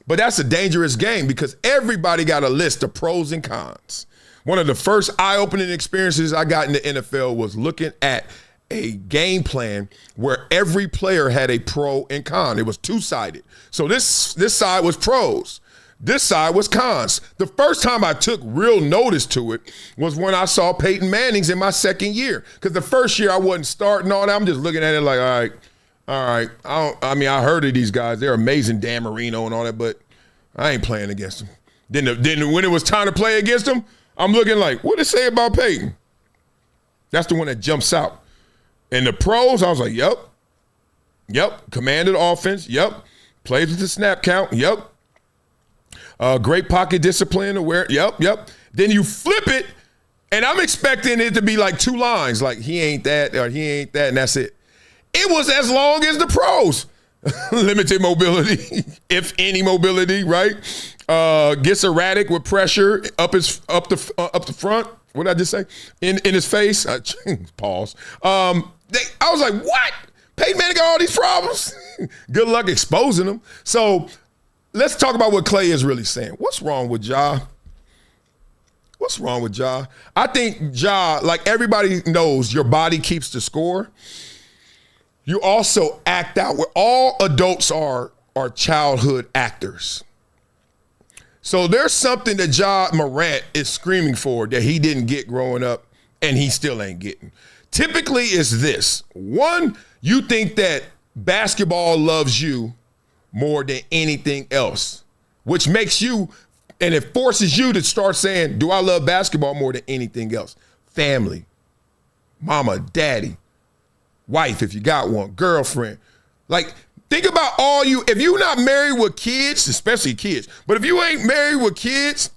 But that's a dangerous game because everybody got a list of pros and cons. One of the first eye-opening experiences I got in the NFL was looking at a game plan where every player had a pro and con. It was two-sided. So this side was pros. This side was cons. The first time I took real notice to it was when I saw Peyton Manning's in my second year. Because the first year I wasn't starting all that. I'm just looking at it like, all right. I heard of these guys. They're amazing, Dan Marino and all that, but I ain't playing against them. Then when it was time to play against them, I'm looking like, what did it say about Peyton? That's the one that jumps out. And the pros, I was like, yep. Commanded offense, yep. Plays with the snap count, yep. Great pocket discipline, aware, yep. Then you flip it, and I'm expecting it to be like two lines, like he ain't that or he ain't that, and that's it. It was as long as the pros. Limited mobility, if any mobility, right? Gets erratic with pressure up the front, What did I just say? In his face. Pause. I was like, what? Peyton Manning got all these problems? Good luck exposing them. So let's talk about what Klay is really saying. What's wrong with Ja? What's wrong with Ja? I think Ja, like everybody knows, your body keeps the score. You also act out. Where all adults are childhood actors. So there's something that Ja Morant is screaming for that he didn't get growing up and he still ain't getting. Typically it's this. One, you think that basketball loves you more than anything else, which makes you, and it forces you to start saying, do I love basketball more than anything else? Family, mama, daddy, wife, if you got one, girlfriend. Like, think about if you're not married with kids, especially kids, but if you ain't married with kids,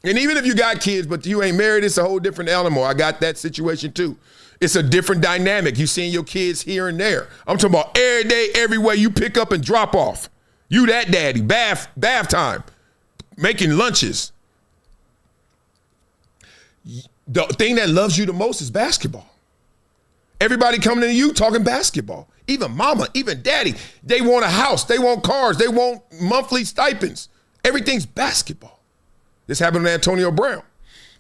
and even if you got kids, but you ain't married, it's a whole different animal. I got that situation too. It's a different dynamic. You seeing your kids here and there. I'm talking about every day, everywhere you pick up and drop off. You that daddy, bath time, making lunches. The thing that loves you the most is basketball. Everybody coming to you talking basketball. Even mama, even daddy. They want a house. They want cars. They want monthly stipends. Everything's basketball. This happened to Antonio Brown.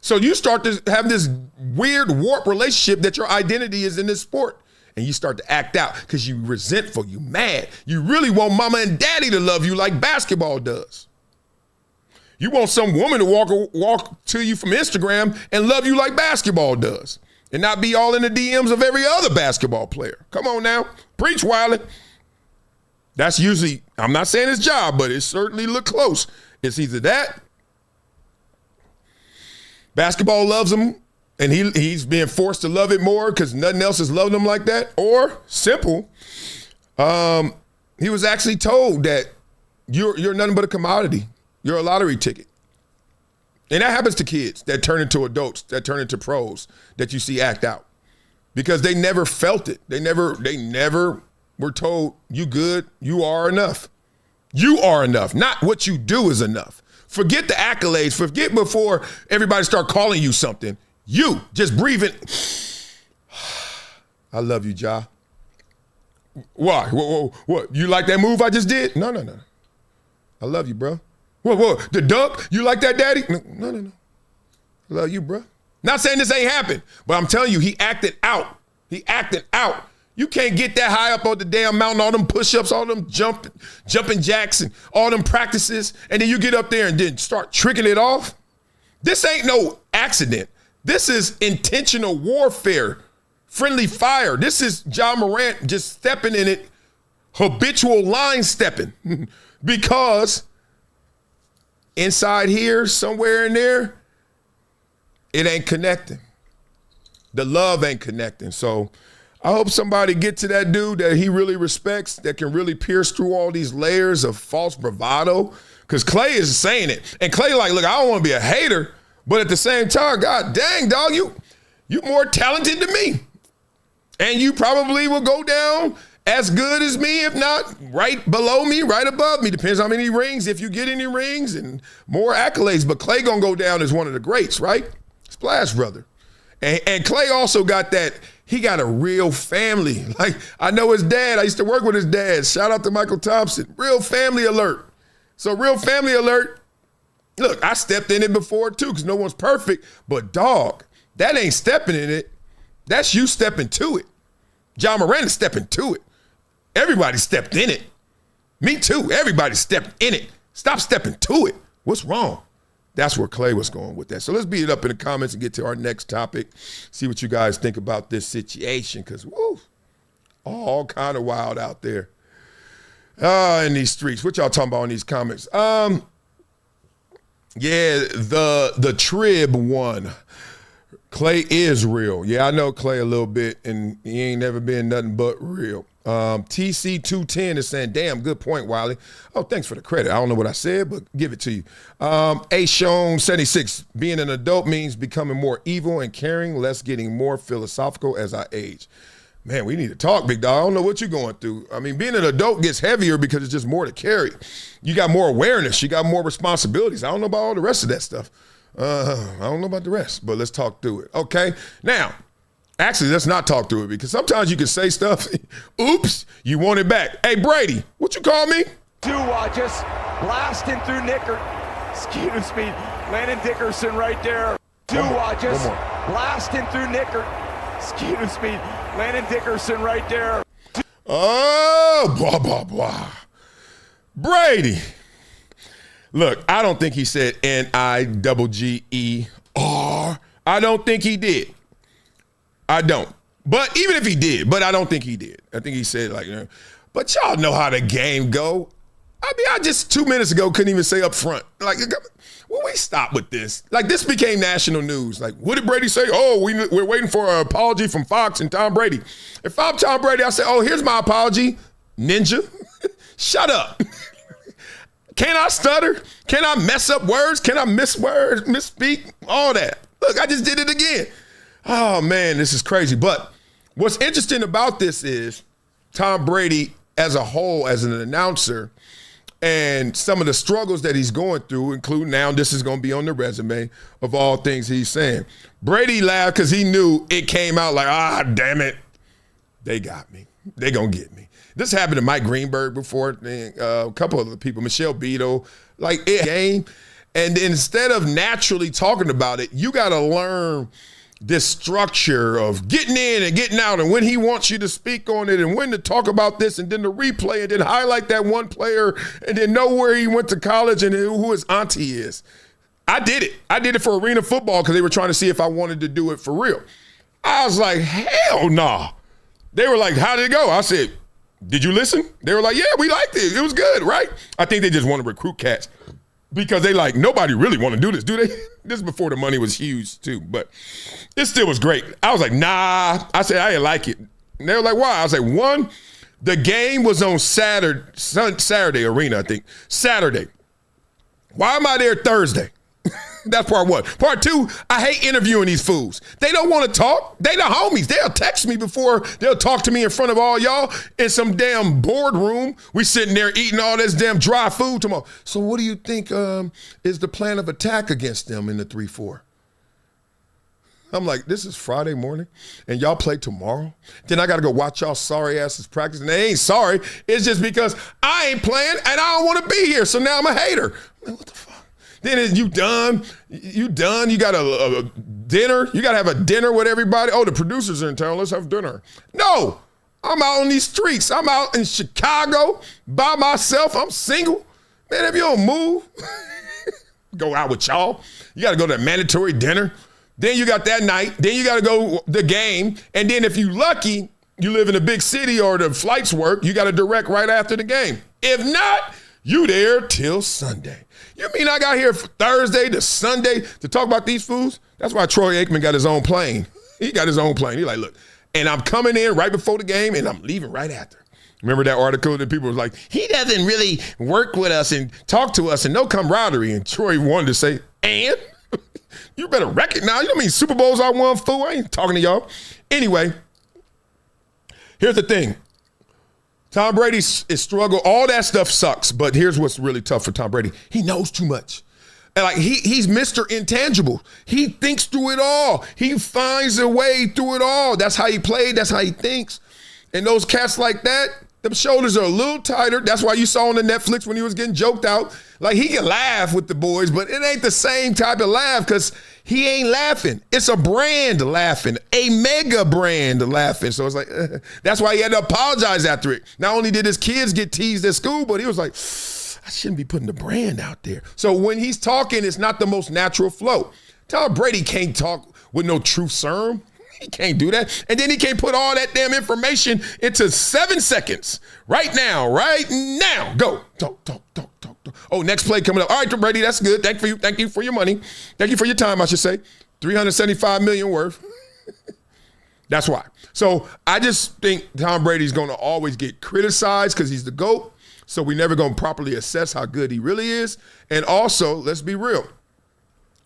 So you start to have this weird warped relationship that your identity is in this sport. And you start to act out because you resentful, you mad. You really want mama and daddy to love you like basketball does. You want some woman to walk to you from Instagram and love you like basketball does. And not be all in the DMs of every other basketball player. Come on now. Preach, Wiley. That's usually, I'm not saying his job, but it certainly look close. It's either that, basketball loves him, and he's being forced to love it more because nothing else is loving him like that, or simple, he was actually told that you're nothing but a commodity. You're a lottery ticket. And that happens to kids that turn into adults, that turn into pros, that you see act out. Because they never felt it. They never were told, you good, you are enough. You are enough, not what you do is enough. Forget the accolades. Forget before everybody start calling you something. You, just breathing. I love you, Ja. Why? What? You like that move I just did? No. I love you, bro. What? The dunk? You like that, daddy? No. I love you, bro. Not saying this ain't happened, but I'm telling you, he acted out. You can't get that high up on the damn mountain, all them push-ups, all them jumping jacks, and all them practices, and then you get up there and then start tricking it off. This ain't no accident. This is intentional warfare, friendly fire. This is Ja Morant just stepping in it, habitual line stepping, because inside here, somewhere in there, it ain't connecting. The love ain't connecting. So I hope somebody get to that dude that he really respects, that can really pierce through all these layers of false bravado. Because Klay is saying it. And Klay like, look, I don't want to be a hater, but at the same time, God dang, dog, you more talented than me. And you probably will go down as good as me, if not right below me, right above me. Depends how many rings, if you get any rings and more accolades. But Klay gonna go down as one of the greats, right? Splash brother. And Klay also got that, he got a real family. Like, I know his dad. I used to work with his dad. Shout out to Michael Thompson. Real family alert. So real family alert. Look, I stepped in it before too because no one's perfect. But dog, that ain't stepping in it. That's you stepping to it. Ja Morant is stepping to it. Everybody stepped in it. Me too. Everybody stepped in it. Stop stepping to it. What's wrong? That's where Klay was going with that. So let's beat it up in the comments and get to our next topic. See what you guys think about this situation, because woo, all kind of wild out there in these streets. What y'all talking about in these comments? Yeah, the Trib one. Klay is real. Yeah, I know Klay a little bit, and he ain't never been nothing but real. TC210 is saying, damn, good point, Wiley. Oh, thanks for the credit. I don't know what I said, but give it to you. A Sean 76, being an adult means becoming more evil and caring, less getting more philosophical as I age. Man, we need to talk, big dog. I don't know what you're going through. I mean, being an adult gets heavier because it's just more to carry. You got more awareness. You got more responsibilities. I don't know about all the rest of that stuff. I don't know about the rest, but let's talk through it. Okay, now, actually, let's not talk through it because sometimes you can say stuff, oops, you want it back. Hey, Brady, what you call me? Just blasting through excuse me, Landon Dickerson right there. Just blasting through excuse me, Landon Dickerson right there. Oh, blah, blah, blah. Brady. Look, I don't think he said N-I-double-G-E-R. I don't think he did. I don't. But even if he did, but I don't think he did. I think he said like, but y'all know how the game go. I mean, I just 2 minutes ago couldn't even say up front. Like, will we stop with this? Like, this became national news. Like, what did Brady say? Oh, we're waiting for an apology from Fox and Tom Brady. If I'm Tom Brady, I say, oh, here's my apology, ninja. Shut up. Can I stutter? Can I mess up words? Can I miss words, misspeak? All that. Look, I just did it again. Oh, man, this is crazy. But what's interesting about this is Tom Brady as a whole, as an announcer, and some of the struggles that he's going through, including now this is going to be on the resume of all things he's saying. Brady laughed because he knew it came out like, damn it. They got me. They going to get me. This happened to Mike Greenberg before, a couple of other people, Michelle Beadle, like it game. And instead of naturally talking about it, you got to learn this structure of getting in and getting out and when he wants you to speak on it and when to talk about this and then to replay and then highlight that one player and then know where he went to college and who his auntie is. I did it. I did it for arena football because they were trying to see if I wanted to do it for real. I was like, hell nah. They were like, how did it go? I said, did you listen? They were like, yeah, we liked it. It was good, right? I think they just want to recruit cats because they like, nobody really want to do this, do they? This is before the money was huge too, but it still was great. I was like, nah. I said, I didn't like it. And they were like, why? I was like, one, the game was on Saturday arena, I think. Saturday. Why am I there Thursday? That's part one. Part two, I hate interviewing these fools. They don't want to talk. They the homies. They'll text me before they'll talk to me in front of all y'all in some damn boardroom. We sitting there eating all this damn dry food tomorrow. So what do you think is the plan of attack against them in the 3-4? I'm like, this is Friday morning, and y'all play tomorrow? Then I got to go watch y'all sorry asses practice, and they ain't sorry. It's just because I ain't playing, and I don't want to be here, so now I'm a hater. I'm like, what the fuck? Then you done. You got a dinner. You got to have a dinner with everybody. Oh, the producers are in town. Let's have dinner. No, I'm out on these streets. I'm out in Chicago by myself. I'm single. Man, if you don't move, go out with y'all. You got to go to a mandatory dinner. Then you got that night. Then you got to go the game. And then if you lucky, you live in a big city or the flights work, you got to direct right after the game. If not, you there till Sunday. You mean I got here Thursday to Sunday to talk about these fools? That's why Troy Aikman got his own plane. He got his own plane. He's like, look, and I'm coming in right before the game and I'm leaving right after. Remember that article that people was like, he doesn't really work with us and talk to us and no camaraderie. And Troy wanted to say, and? You better recognize, you know how many Super Bowls I won, fool? I ain't talking to y'all. Anyway, here's the thing. Tom Brady is struggle. All that stuff sucks, but here's what's really tough for Tom Brady. He knows too much. And like he's Mr. Intangible. He thinks through it all. He finds a way through it all. That's how he played. That's how he thinks. And those cats like that, them shoulders are a little tighter. That's why you saw on the Netflix when he was getting joked out. Like he can laugh with the boys, but it ain't the same type of laugh because he ain't laughing. It's a brand laughing, a mega brand laughing. So it's like, that's why he had to apologize after it. Not only did his kids get teased at school, but he was like, I shouldn't be putting the brand out there. So when he's talking, it's not the most natural flow. Tom Brady can't talk with no truth serum. He can't do that. And then he can't put all that damn information into 7 seconds. Right now. Go. Talk. Oh, next play coming up. All right, Brady, that's good. Thank you for your money. Thank you for your time, I should say. $375 million worth. That's why. So I just think Tom Brady's going to always get criticized because he's the GOAT. So we never going to properly assess how good he really is. And also, let's be real.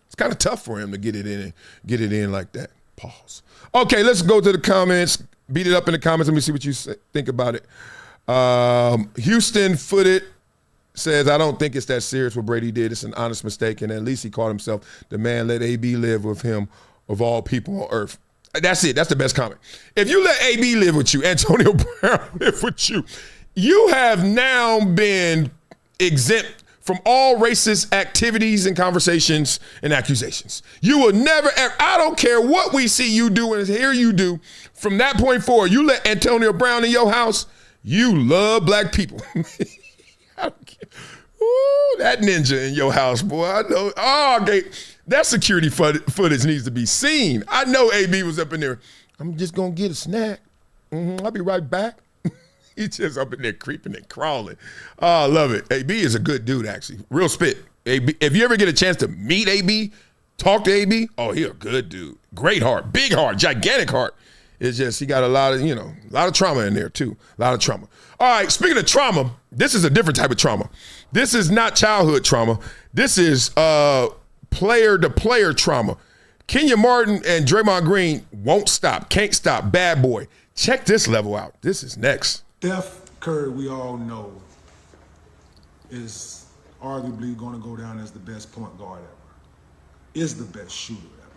It's kind of tough for him to get it in like that. Pause. Okay, let's go to the comments. Beat it up in the comments. Let me see what you think about it. Houston footed says, I don't think it's that serious what Brady did. It's an honest mistake, and at least he called himself the man. Let AB live with him of all people on earth. That's it. That's the best comment. If you let AB live with you, Antonio Brown live with you, you have now been exempt from all racist activities and conversations and accusations. You will never, ever, I don't care what we see you do and hear you do, from that point forward, you let Antonio Brown in your house, you love black people. I don't care. Ooh, that ninja in your house, boy. I know. Oh, okay. That security footage needs to be seen. I know AB was up in there. I'm just going to get a snack. I'll be right back. He's just up in there creeping and crawling. Oh, I love it. AB is a good dude, actually. Real spit. AB, if you ever get a chance to meet AB, talk to AB, oh, he a good dude. Great heart, big heart, gigantic heart. It's just he got a lot of trauma in there, too. A lot of trauma. All right, speaking of trauma, this is a different type of trauma. This is not childhood trauma. This is player-to-player trauma. Kenyon Martin and Draymond Green won't stop, can't stop, bad boy. Check this level out. This is next. Steph Curry, we all know, is arguably going to go down as the best point guard ever. Is the best shooter ever.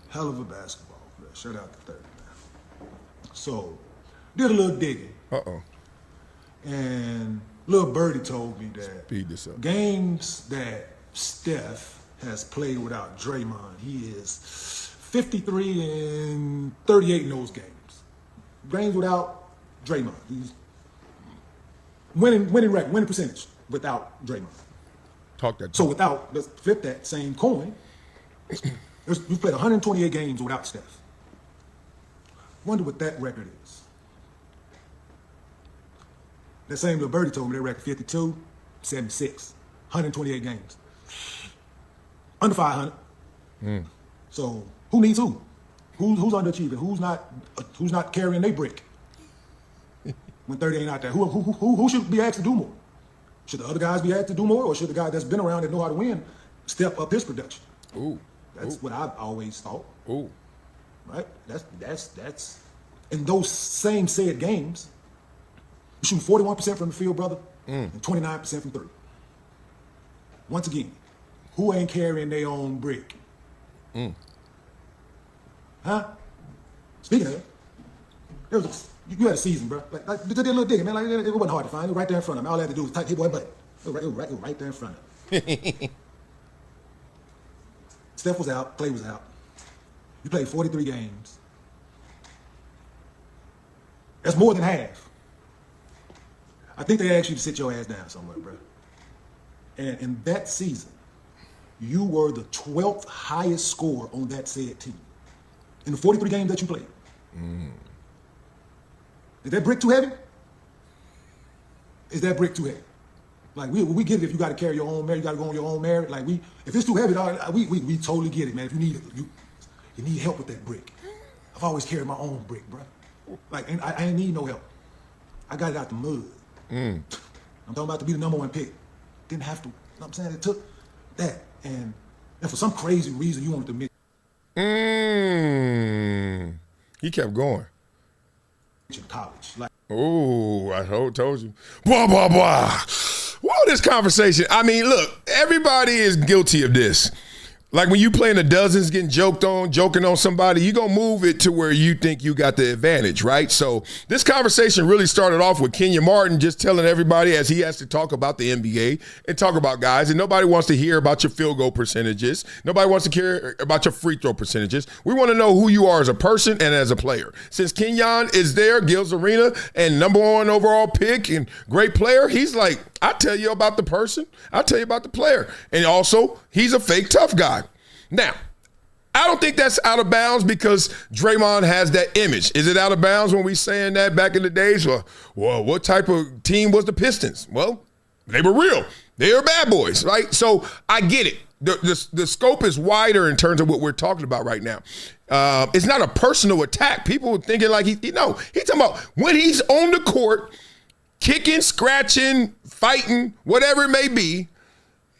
Hell of a basketball player. Shout out to 30, man. So, did a little digging. And little Birdie told me that Speed this up. Games that Steph has played without Draymond, he is 53 and 38 in those games. Games without Draymond, he's winning percentage without Draymond. Talk that. So let's flip that same coin. You played 128 games without Steph. Wonder what that record is. That same little Birdie told me that record 52, 76, 128 games. Under 500. So who needs who? Who's underachieving? Who's not carrying their brick? When 30 ain't out there, who should be asked to do more? Should the other guys be asked to do more, or should the guy that's been around and know how to win step up his production? That's what I've always thought. Right? That's in those same said games. You shoot 41% from the field, brother, and 29% from three. Once again, who ain't carrying their own brick? Huh? Speaking of it, you had a season, bro. Like did a little digging, man. Like, it wasn't hard to find. It was right there in front of me. All I had to do was type hit boy button. It was right there in front of me. Steph was out. Klay was out. You played 43 games. That's more than half. I think they asked you to sit your ass down somewhere, bro. And in that season, you were the 12th highest scorer on that said team. In the 43 games that you played. Is that brick too heavy? Is that brick too heavy? Like, we get it if you got to carry your own merit, you got to go on your own merit. Like, if it's too heavy, we totally get it, man. If you need help with that brick. I've always carried my own brick, bro. Like, and I ain't need no help. I got it out the mud. I'm talking about to be the number one pick. Didn't have to. You know what I'm saying? It took that. And for some crazy reason, you wanted to make He kept going. College. Like, I told you. Blah, blah, blah. Well, this conversation, I mean, look, everybody is guilty of this. Like when you play in the dozens, getting joking on somebody, you're going to move it to where you think you got the advantage, right? So this conversation really started off with Kenyon Martin just telling everybody as he has to talk about the NBA and talk about guys, and nobody wants to hear about your field goal percentages. Nobody wants to care about your free throw percentages. We want to know who you are as a person and as a player. Since Kenyon is there, Gil's Arena, and number one overall pick and great player, he's like, I'll tell you about the person. I'll tell you about the player. And also, he's a fake tough guy. Now, I don't think that's out of bounds because Draymond has that image. Is it out of bounds when we saying that back in the days? Well, what type of team was the Pistons? Well, they were real. They were bad boys, right? So I get it. The scope is wider in terms of what we're talking about right now. It's not a personal attack. People are thinking like he's talking about when he's on the court, kicking, scratching, fighting, whatever it may be.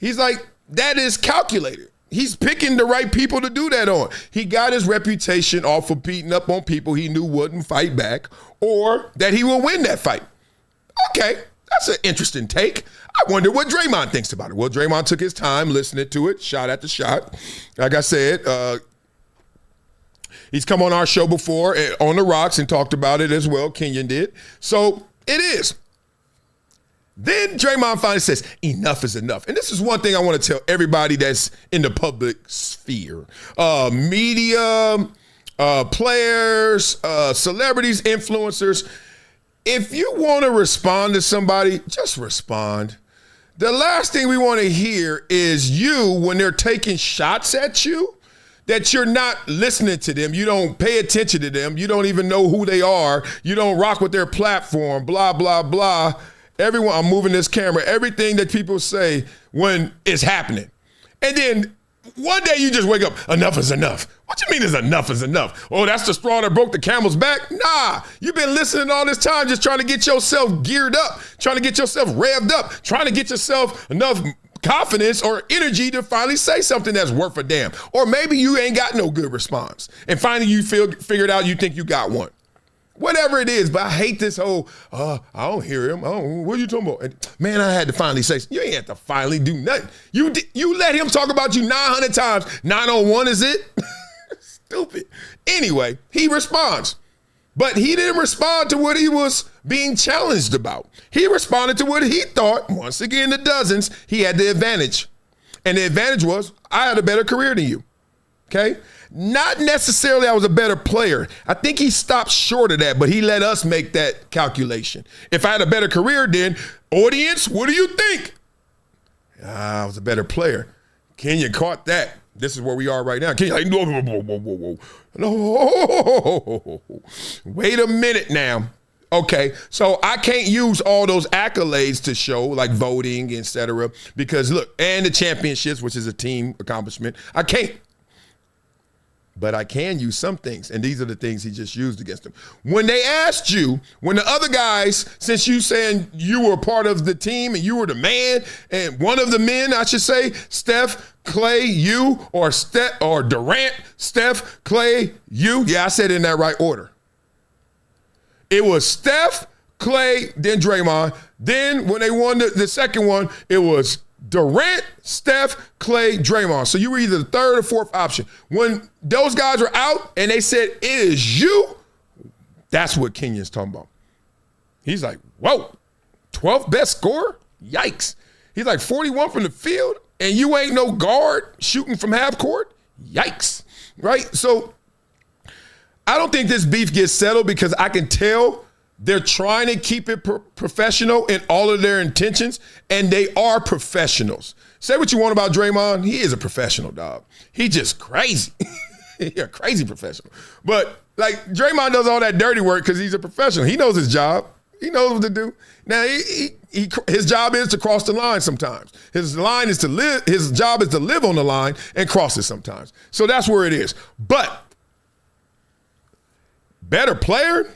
He's like, that is calculated. He's picking the right people to do that on. He got his reputation off of beating up on people he knew wouldn't fight back or that he will win that fight. Okay, That's an interesting take. I wonder what Draymond thinks about it. Well, Draymond took his time listening to it, shot after shot. Like I said, he's come on our show before on the Rocks and talked about it as well. Kenyon did. So it is. Then Draymond finally says, enough is enough. And this is one thing I want to tell everybody that's in the public sphere. Media, players, celebrities, influencers. If you want to respond to somebody, just respond. The last thing we want to hear is you, when they're taking shots at you, that you're not listening to them. You don't pay attention to them. You don't even know who they are. You don't rock with their platform, blah, blah, blah. Everyone, I'm moving this camera. Everything that people say when it's happening. And then one day you just wake up, enough is enough. What you mean is enough is enough? Oh, that's the straw that broke the camel's back? Nah, you've been listening all this time just trying to get yourself geared up, trying to get yourself revved up, trying to get yourself enough confidence or energy to finally say something that's worth a damn. Or maybe you ain't got no good response. And finally you figured out you think you got one. Whatever it is, but I hate this whole, I don't hear him. What are you talking about? And, man, I had to finally say, you ain't have to finally do nothing. You let him talk about you 900 times. 901 is it? Stupid. Anyway, he responds. But he didn't respond to what he was being challenged about. He responded to what he thought, once again, the dozens, he had the advantage. And the advantage was, I had a better career than you. Okay? Not necessarily I was a better player. I think he stopped short of that, but he let us make that calculation. If I had a better career, then audience, what do you think? I was a better player. Kenyon caught that. This is where we are right now. Kenyon, like, whoa. No. Wait a minute now. Okay, so I can't use all those accolades to show, like voting, et cetera, because look, and the championships, which is a team accomplishment, I can't. But I can use some things, and these are the things he just used against him. When they asked you, when the other guys, since you saying you were part of the team and you were the man, and one of the men, I should say, Steph, Klay, you, or Durant, Steph, Klay, you. Yeah, I said it in that right order. It was Steph, Klay, then Draymond. Then when they won the second one, it was Durant, Steph, Klay, Draymond. So you were either the third or fourth option. When those guys were out and they said, it is you, that's what Kenyon's talking about. He's like, whoa, 12th best scorer? Yikes. He's like 41 from the field and you ain't no guard shooting from half court? Yikes, right? So I don't think this beef gets settled because I can tell they're trying to keep it professional in all of their intentions, and they are professionals. Say what you want about Draymond. He is a professional, dog. He just crazy. He's a crazy professional. But, like, Draymond does all that dirty work because he's a professional. He knows his job. He knows what to do. Now, his job is to cross the line sometimes. His job is to live on the line and cross it sometimes. So that's where it is. But better player,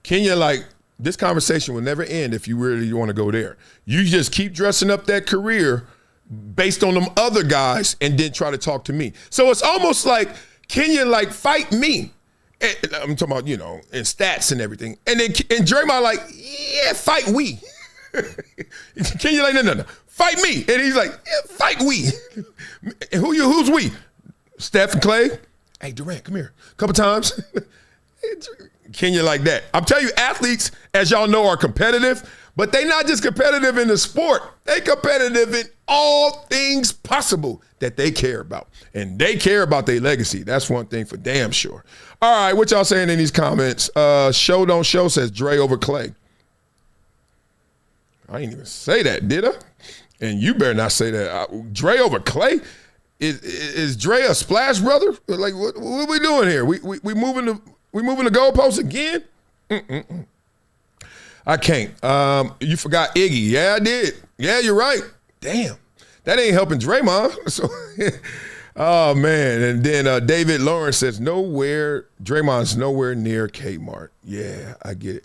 Kenyon, like, this conversation will never end if you really want to go there. You just keep dressing up that career based on them other guys and then try to talk to me. So it's almost like Kenyon, like, fight me. And I'm talking about, in stats and everything. And then Draymond like, yeah, fight we. Kenyon like, no. Fight me. And he's like, yeah, fight we. Who's we? Steph and Klay? Hey, Durant, come here. A couple times. Kenyon like that. I'm telling you, athletes, as y'all know, are competitive, but they not just competitive in the sport. They competitive in all things possible that they care about. And they care about their legacy. That's one thing for damn sure. All right, what y'all saying in these comments? Show Don't Show says Dre over Klay. I didn't even say that, did I? And you better not say that. Dre over Klay? Is Dre a splash brother? Like, what are we doing here? We moving the goalposts again? I can't. You forgot Iggy. Yeah, I did. Yeah, you're right. Damn. That ain't helping Draymond. So, oh, man. And then David Lawrence says, Draymond's nowhere near Kmart. Yeah, I get it.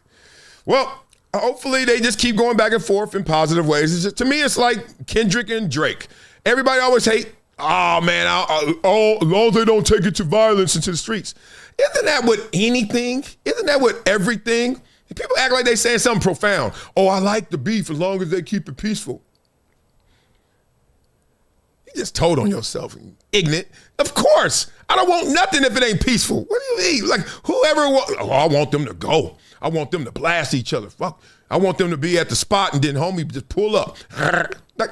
Well, hopefully they just keep going back and forth in positive ways. To me, it's like Kendrick and Drake. Everybody always hate, oh, man, as long as they don't take it to violence into the streets. Isn't that what anything? Isn't that what everything? People act like they saying something profound. Oh, I like the beef as long as they keep it peaceful. You just told on yourself, ignorant. Of course. I don't want nothing if it ain't peaceful. What do you mean? Like, whoever, I want them to go. I want them to blast each other. Fuck. I want them to be at the spot and then homie just pull up. Like,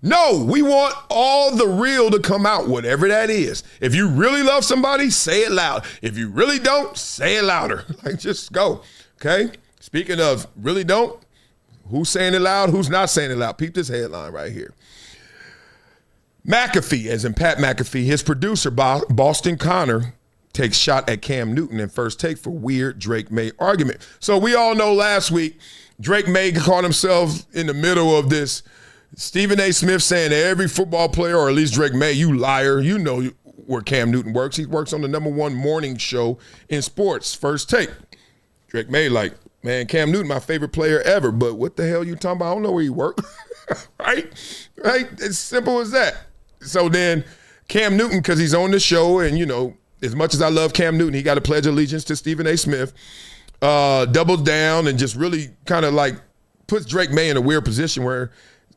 no, we want all the real to come out, whatever that is. If you really love somebody, say it loud. If you really don't, say it louder. Like, just go, okay? Speaking of really don't, who's saying it loud, who's not saying it loud? Peep this headline right here. McAfee, as in Pat McAfee, his producer, Boston Connor, takes shot at Cam Newton in First Take for weird Drake May argument. So we all know last week, Drake May caught himself in the middle of this. Stephen A. Smith saying to every football player, or at least Drake May, you liar, you know where Cam Newton works. He works on the #1 morning show in sports, First Take. Drake May like, man, Cam Newton, my favorite player ever, but what the hell you talking about? I don't know where he works. Right? It's simple as that. So then Cam Newton, because he's on the show, and, you know, as much as I love Cam Newton, he got to pledge allegiance to Stephen A. Smith, doubles down and just really kind of like puts Drake May in a weird position where,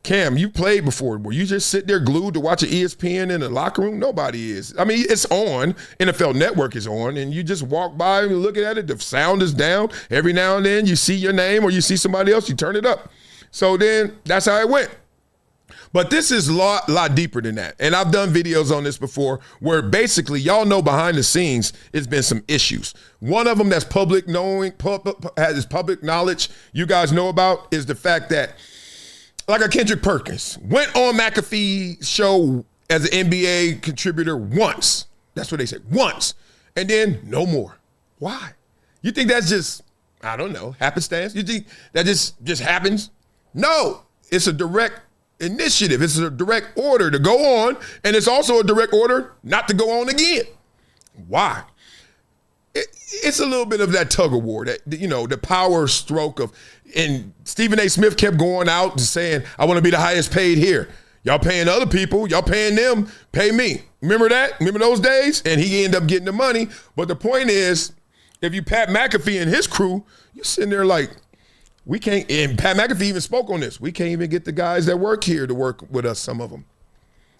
Cam, you played before. Were you just sit there glued to watch an ESPN in the locker room? Nobody is. I mean, it's on. NFL Network is on, and you just walk by and look at it. The sound is down. Every now and then you see your name or you see somebody else, you turn it up. So then that's how it went. But this is a lot deeper than that. And I've done videos on this before where basically y'all know behind the scenes it's been some issues. One of them that's public knowledge you guys know about is the fact that, like a Kendrick Perkins, went on McAfee's show as an NBA contributor once. That's what they said, once. And then no more. Why? You think that's just, I don't know, happenstance? You think that just happens? No, it's a direct initiative. It's a direct order to go on, and it's also a direct order not to go on again. Why? It's a little bit of that tug of war, that, you know, the power stroke of, and Stephen A. Smith kept going out and saying, I want to be the highest paid here. Y'all paying other people, y'all paying them, pay me. Remember that? Remember those days? And he ended up getting the money. But the point is, if you Pat McAfee and his crew, you're sitting there like, we can't, and Pat McAfee even spoke on this, we can't even get the guys that work here to work with us, some of them.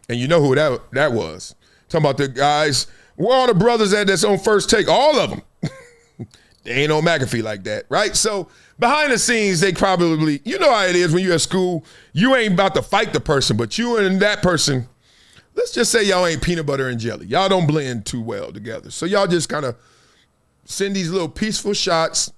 And you know who that was. Talking about the guys, where are the brothers that's on First Take? All of them. They ain't on McAfee like that, right? So behind the scenes, they probably, you know how it is when you're at school, you ain't about to fight the person, but you and that person, let's just say y'all ain't peanut butter and jelly. Y'all don't blend too well together. So y'all just kind of send these little peaceful shots,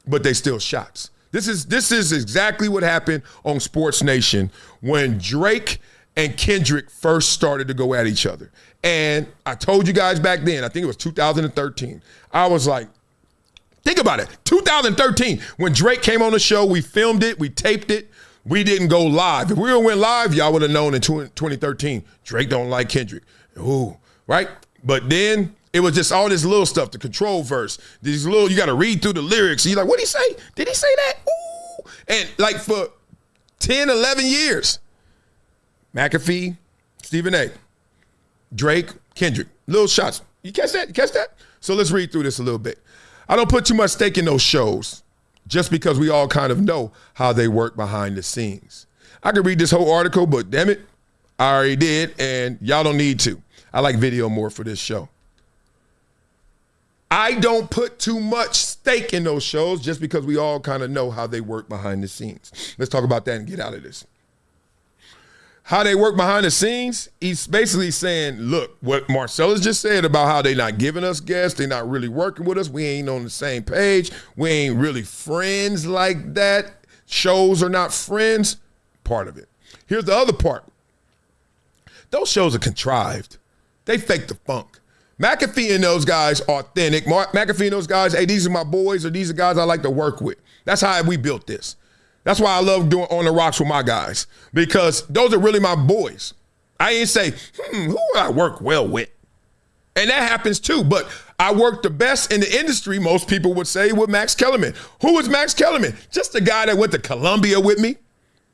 but they still shots. This is exactly what happened on Sports Nation when Drake and Kendrick first started to go at each other. And I told you guys back then, I think it was 2013, I was like, think about it, 2013, when Drake came on the show, we filmed it, we taped it, we didn't go live. If we would have went live, y'all would have known in 2013, Drake don't like Kendrick. Ooh, right? But then it was just all this little stuff, the control verse, these little, you got to read through the lyrics. You're like, what'd he say? Did he say that? Ooh. And like for 10, 11 years, McAfee, Stephen A, Drake, Kendrick, little shots. You catch that? You catch that? So let's read through this a little bit. I don't put too much stake in those shows just because we all kind of know how they work behind the scenes. I could read this whole article, but damn it, I already did, and y'all don't need to. I like video more for this show. I don't put too much stake in those shows just because we all kind of know how they work behind the scenes. Let's talk about that and get out of this. How they work behind the scenes, he's basically saying, look, what Marcellus just said about how they not giving us guests, they not really working with us, we ain't on the same page, we ain't really friends like that, shows are not friends, part of it. Here's the other part. Those shows are contrived. They fake the funk. McAfee and those guys authentic. McAfee and those guys, hey, these are my boys, or these are guys I like to work with. That's how we built this. That's why I love doing On the Rocks with my guys, because those are really my boys. I ain't say, who do I work well with? And that happens too, but I work the best in the industry, most people would say, with Max Kellerman. Who is Max Kellerman? Just a guy that went to Columbia with me,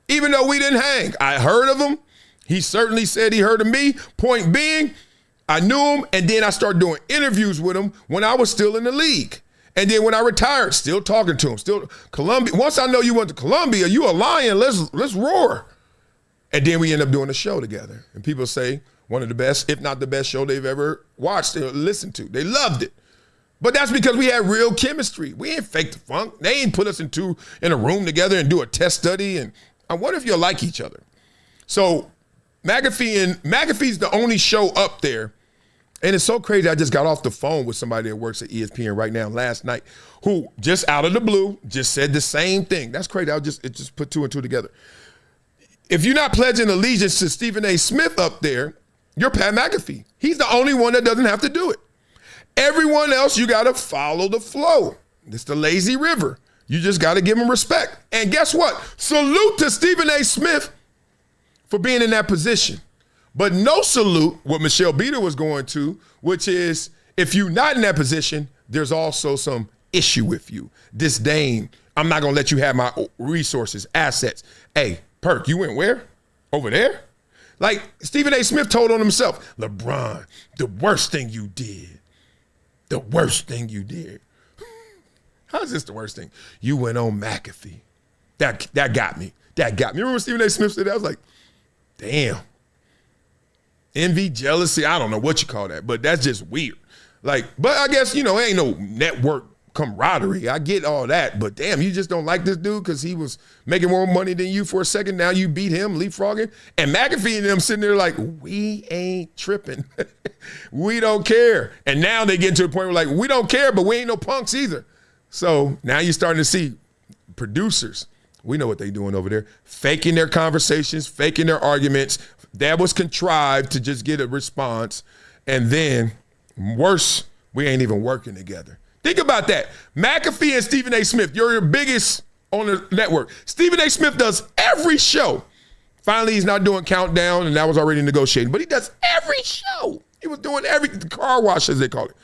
even though we didn't hang. I heard of him. He certainly said he heard of me. Point being, I knew him, and then I started doing interviews with him when I was still in the league. And then when I retired, still talking to him. Still Columbia. Once I know you went to Columbia, you a lion. Let's roar. And then we end up doing a show together. And people say one of the best, if not the best show they've ever watched or listened to. They loved it. But that's because we had real chemistry. We ain't fake the funk. They ain't put us in a room together and do a test study. And I wonder if you'll like each other. So McAfee's the only show up there. And it's so crazy. I just got off the phone with somebody that works at ESPN right now last night who just out of the blue just said the same thing. That's crazy. It just put two and two together. If you're not pledging allegiance to Stephen A. Smith up there, you're Pat McAfee. He's the only one that doesn't have to do it. Everyone else, you got to follow the flow. It's the lazy river. You just got to give him respect. And guess what? Salute to Stephen A. Smith for being in that position. But no salute what Michelle Beater was going to, which is if you're not in that position, there's also some issue with you. Disdain. I'm not going to let you have my resources, assets. Hey, Perk, you went where? Over there? Like Stephen A. Smith told on himself, LeBron, the worst thing you did. The worst thing you did. How's this the worst thing? You went on McAfee. That got me. That got me. Remember when Stephen A. Smith said that? I was like, damn. Envy, jealousy, I don't know what you call that, but that's just weird. Like, but I guess, it ain't no network camaraderie. I get all that, but damn, you just don't like this dude because he was making more money than you for a second. Now you beat him, leapfrogging. And McAfee and them sitting there like, we ain't tripping. We don't care. And now they get to a point where like, we don't care, but we ain't no punks either. So now you're starting to see producers. We know what they're doing over there. Faking their conversations, faking their arguments. That was contrived to just get a response. And then, worse, we ain't even working together. Think about that. McAfee and Stephen A. Smith, you're your biggest on the network. Stephen A. Smith does every show. Finally, he's not doing Countdown, and that was already negotiating. But he does every show. He was doing the car wash, as they call it.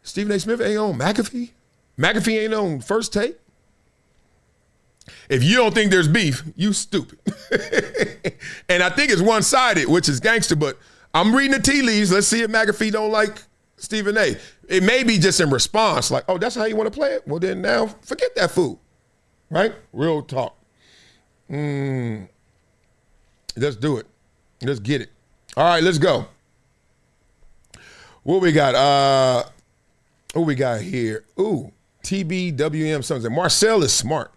Stephen A. Smith ain't on McAfee. McAfee ain't on First Take. If you don't think there's beef, you stupid. And I think it's one-sided, which is gangster, but I'm reading the tea leaves. Let's see if McAfee don't like Stephen A. It may be just in response, like, oh, that's how you want to play it? Well, then now forget that fool, right? Real talk. Let's do it. Let's get it. All right, let's go. What we got? What we got here? Ooh, TBWM something. Marcellus is smart.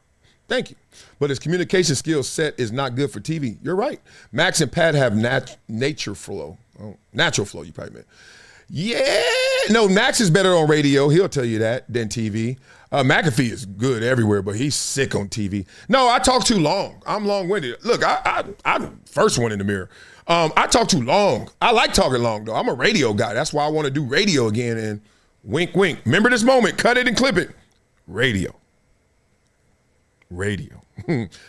Thank you. But his communication skill set is not good for TV. You're right. Max and Pat have natural flow. Oh, natural flow, you probably meant. Yeah. No, Max is better on radio. He'll tell you that than TV. McAfee is good everywhere, but he's sick on TV. No, I talk too long. I'm long-winded. Look, I'm first one in the mirror. I talk too long. I like talking long, though. I'm a radio guy. That's why I want to do radio again. And wink, wink. Remember this moment. Cut it and clip it. Radio.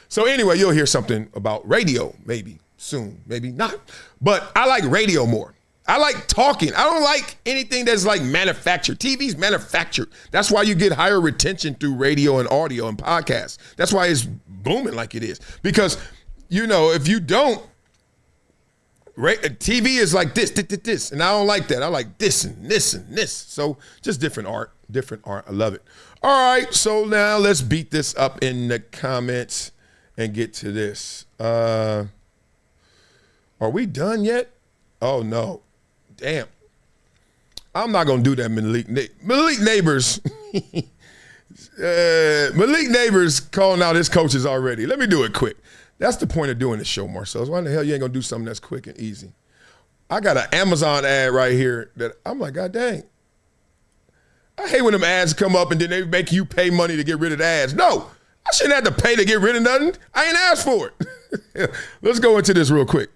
So anyway, you'll hear something about radio maybe soon, maybe not. But I like radio more. I like talking. I don't like anything that's like manufactured. TV's manufactured. That's why you get higher retention through radio and audio and podcasts. That's why it's booming like it is. Because, if you don't, TV is like this, and I don't like that. I like this and this and this. So just different art. I love it. All right, so now let's beat this up in the comments and get to this. Are we done yet? Oh, no. Damn. I'm not going to do that, Malik Neighbors. Malik Neighbors calling out his coaches already. Let me do it quick. That's the point of doing this show, Marcellus. Why in the hell you ain't going to do something that's quick and easy? I got an Amazon ad right here that I'm like, God dang. I hate when them ads come up and then they make you pay money to get rid of the ads. No, I shouldn't have to pay to get rid of nothing. I ain't asked for it. Let's go into this real quick.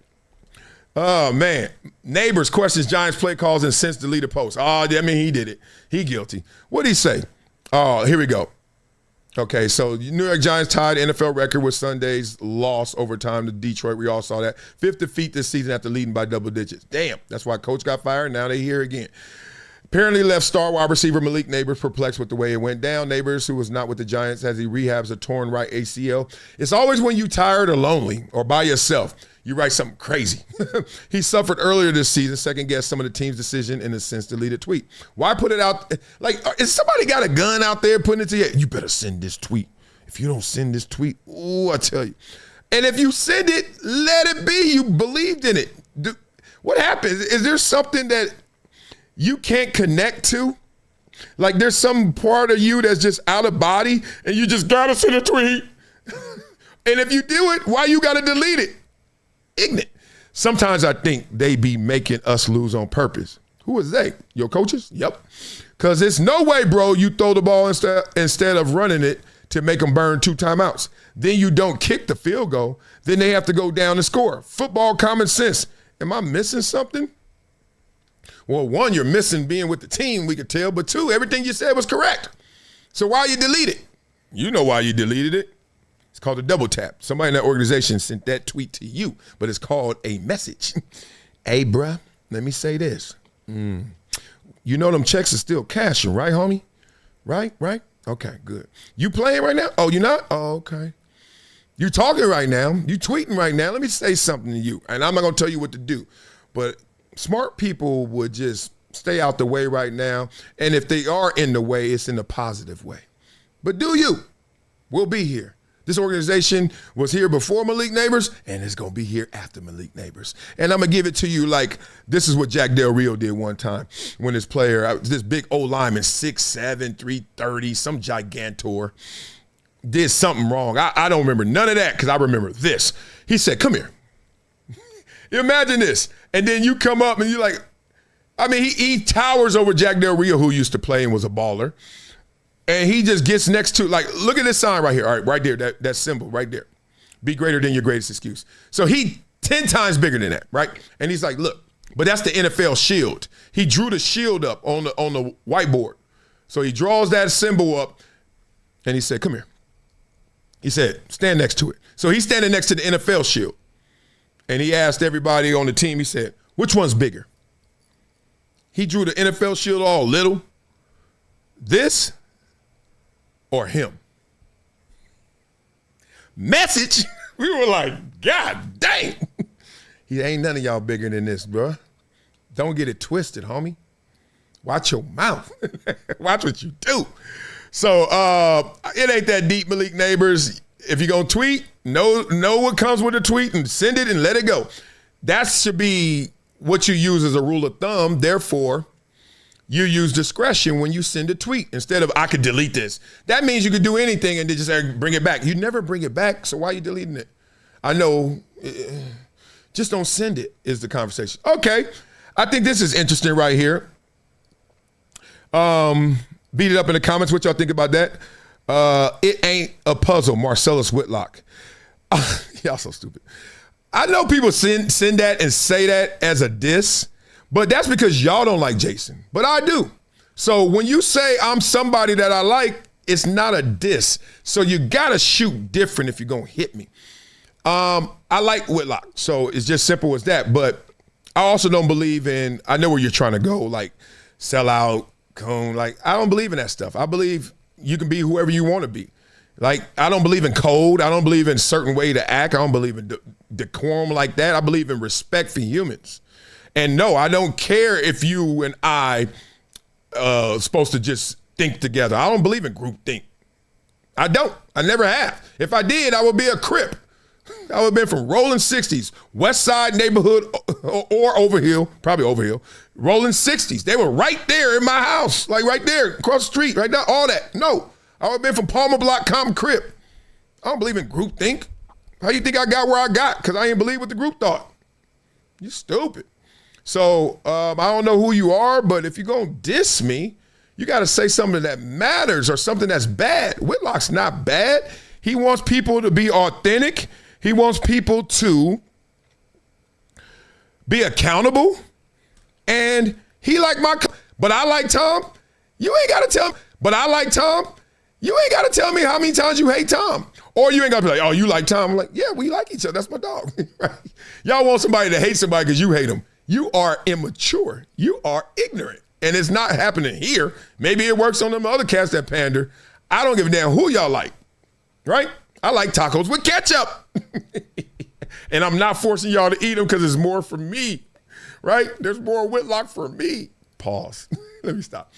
Oh, man. Neighbors questions Giants play calls and since deleted posts. Oh, I mean, he did it. He guilty. What'd he say? Oh, here we go. Okay, so New York Giants tied NFL record with Sunday's loss overtime to Detroit. We all saw that. 5th defeat this season after leading by double digits. Damn, that's why coach got fired. Now they here again. Apparently left star wide receiver Malik Neighbors perplexed with the way it went down. Neighbors, who was not with the Giants as he rehabs a torn right ACL. It's always when you tired or lonely or by yourself, you write something crazy. He suffered earlier this season, second-guessed some of the team's decision in a since-deleted tweet. Why put it out? Like, is somebody got a gun out there putting it to you? You better send this tweet. If you don't send this tweet, ooh, I tell you. And if you send it, let it be. You believed in it. What happens? Is there something that you can't connect to? Like there's some part of you that's just out of body and you just gotta send a tweet. And if you do it, why you gotta delete it? Ignorant. Sometimes I think they be making us lose on purpose. Who is they? Your coaches? Yep. Because it's no way, bro, you throw the ball instead of running it to make them burn 2 timeouts. Then you don't kick the field goal. Then they have to go down and score. Football common sense. Am I missing something? Well, 1, you're missing being with the team, we could tell. But 2, everything you said was correct. So why you delete it? You know why you deleted it. It's called a double tap. Somebody in that organization sent that tweet to you, but it's called a message. Hey, bruh, let me say this. You know them checks are still cashing, right, homie? Right? Okay, good. You playing right now? Oh, you not? Oh, okay. You talking right now. You tweeting right now. Let me say something to you, and I'm not going to tell you what to do. But smart people would just stay out the way right now, and if they are in the way, it's in a positive way. But do you? We'll be here. This organization was here before Malik Neighbors, and it's going to be here after Malik Neighbors. And I'm going to give it to you like this is what Jack Del Rio did one time when this player, this big old lineman, 6'7", 330, some gigantor, did something wrong. I don't remember none of that because I remember this. He said, come here. Imagine this. And then you come up and you're like, I mean, he towers over Jack Del Rio, who used to play and was a baller. And he just gets next to, like, look at this sign right here. All right, right there, that symbol right there. Be greater than your greatest excuse. So he 10 times bigger than that, right? And he's like, look, but that's the NFL shield. He drew the shield up on the whiteboard. So he draws that symbol up and he said, come here. He said, stand next to it. So he's standing next to the NFL shield. And he asked everybody on the team, he said, which one's bigger? He drew the NFL shield all little. This or him? Message? We were like, God dang. He ain't none of y'all bigger than this, bro. Don't get it twisted, homie. Watch your mouth. Watch what you do. So it ain't that deep, Malik Neighbors. If you're going to tweet, know what comes with the tweet and send it and let it go. That should be what you use as a rule of thumb. Therefore, you use discretion when you send a tweet instead of I could delete this. That means you could do anything and then just bring it back. You never bring it back, so why are you deleting it? I know, just don't send it is the conversation. Okay, I think this is interesting right here. Beat it up in the comments. What y'all think about that? It ain't a puzzle, Marcellus Whitlock. Y'all so stupid. I know people send that and say that as a diss, but that's because y'all don't like Jason. But I do. So when you say I'm somebody that I like, it's not a diss. So you got to shoot different if you're going to hit me. I like Whitlock. So it's just simple as that. But I also don't believe in, I know where you're trying to go, like sell out, cone. Like, I don't believe in that stuff. I believe you can be whoever you want to be. Like, I don't believe in code. I don't believe in a certain way to act. I don't believe in decorum like that. I believe in respect for humans. And no, I don't care if you and I supposed to just think together. I don't believe in group think. I don't. I never have. If I did, I would be a Crip. I would have been from Rolling 60s, West Side neighborhood or Overhill, probably Overhill, Rolling 60s. They were right there in my house, like right there, across the street, right now, all that. No, I would have been from Palmer Block, Common Crip. I don't believe in group think. How you think I got where I got? Because I ain't believe what the group thought. You stupid. So I don't know who you are, but if you're going to diss me, you got to say something that matters or something that's bad. Whitlock's not bad. He wants people to be authentic. He wants people to be accountable. And he like but I like Tom. You ain't got to tell me, but I like Tom. You ain't got to tell me how many times you hate Tom. Or you ain't got to be like, oh, you like Tom? I'm like, yeah, we like each other. That's my dog. Y'all want somebody to hate somebody because you hate him. You are immature. You are ignorant. and it's not happening here. Maybe it works on them other cats that pander. I don't give a damn who y'all like, right? I like tacos with ketchup. And I'm not forcing y'all to eat them because there's more for me, right? There's more Whitlock for me. Pause. Let me stop.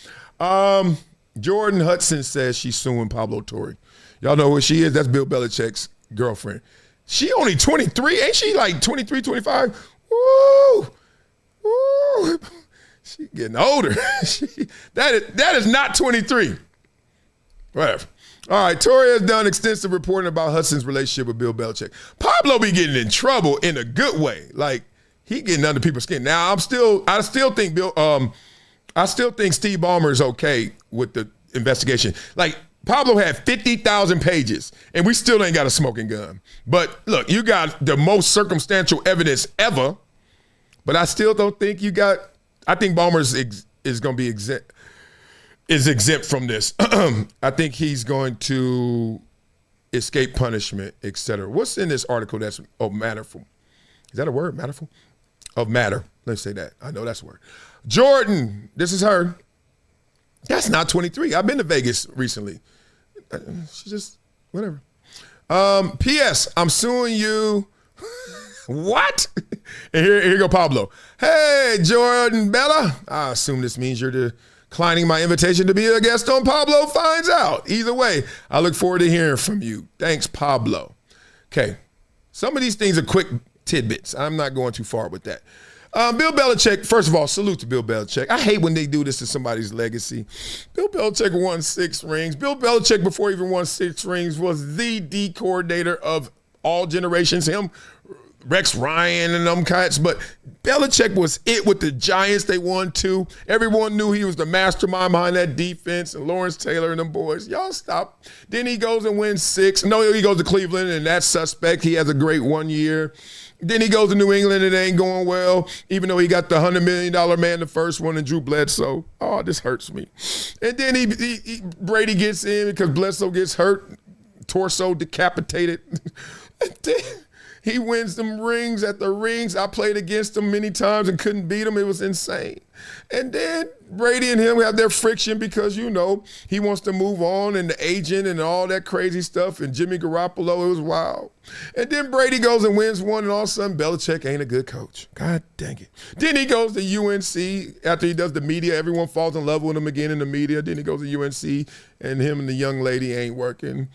Jordan Hudson says she's suing Pablo Torre. Y'all know who she is? That's Bill Belichick's girlfriend. She only 23. Ain't she like 23, 25? Woo! Woo! She getting older. That is not 23. Whatever. All right, Torre has done extensive reporting about Hudson's relationship with Bill Belichick. Pablo be getting in trouble in a good way. Like, he getting under people's skin. Now, I still think Steve Ballmer is okay with the investigation. Like, Pablo had 50,000 pages, and we still ain't got a smoking gun. But look, you got the most circumstantial evidence ever, but I still don't think you got. I think Ballmer is going to be exempt from this. I think he's going to escape punishment, etc. What's in this article that's matterful? Is that a word, matterful? Of matter. Let's say that. I know that's a word. Jordan, this is her. That's not 23. I've been to Vegas recently. She just, whatever. P.S. I'm suing you. What? And here go Pablo. Hey, Jordan Bella. I assume this means you're declining my invitation to be a guest on Pablo Finds Out. Either way, I look forward to hearing from you. Thanks, Pablo. Okay. Some of these things are quick tidbits. I'm not going too far with that. Bill Belichick, first of all, salute to Bill Belichick. I hate when they do this to somebody's legacy. Bill Belichick won 6 rings. Bill Belichick, before he even won 6 rings, was the D coordinator of all generations. Him, Rex Ryan and them cats. But Belichick was it with the Giants. They won 2. Everyone knew he was the mastermind behind that defense, and Lawrence Taylor and them boys. Y'all stop. Then he goes and wins 6. No, he goes to Cleveland, and that's suspect. He has a great 1 year. Then he goes to New England and it ain't going well, even though he got the $100 million man, the first one, and Drew Bledsoe. Oh, this hurts me. And then Brady gets in because Bledsoe gets hurt, torso decapitated. And then he wins them rings at the rings. I played against him many times and couldn't beat him. It was insane. And then Brady and him have their friction because, you know, he wants to move on and the agent and all that crazy stuff. And Jimmy Garoppolo, it was wild. And then Brady goes and wins one, and all of a sudden Belichick ain't a good coach. God dang it. Then he goes to UNC. After he does the media, everyone falls in love with him again in the media. Then he goes to UNC, and him and the young lady ain't working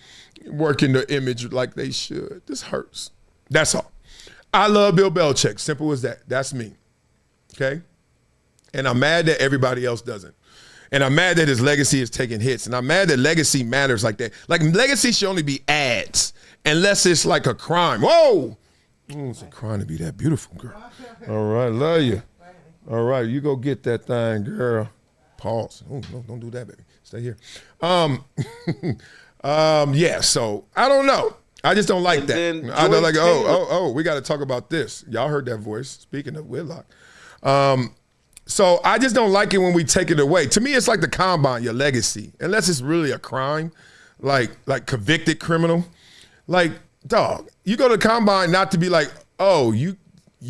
the image like they should. This hurts. That's all. I love Bill Belichick. Simple as that. That's me. Okay? And I'm mad that everybody else doesn't. And I'm mad that his legacy is taking hits. And I'm mad that legacy matters like that. Like, legacy should only be ads unless it's like a crime. Whoa! It's a crime to be that beautiful, girl. All right, love you. All right, you go get that thing, girl. Pause. Oh, no, don't do that, baby. Stay here. Yeah, so I don't know. I just don't like that. I don't like, we got to talk about this. Y'all heard that voice. Speaking of Whitlock. So I just don't like it when we take it away. To me, it's like the combine, your legacy. Unless it's really a crime, like convicted criminal. Like, dog, you go to the combine not to be like, oh, you're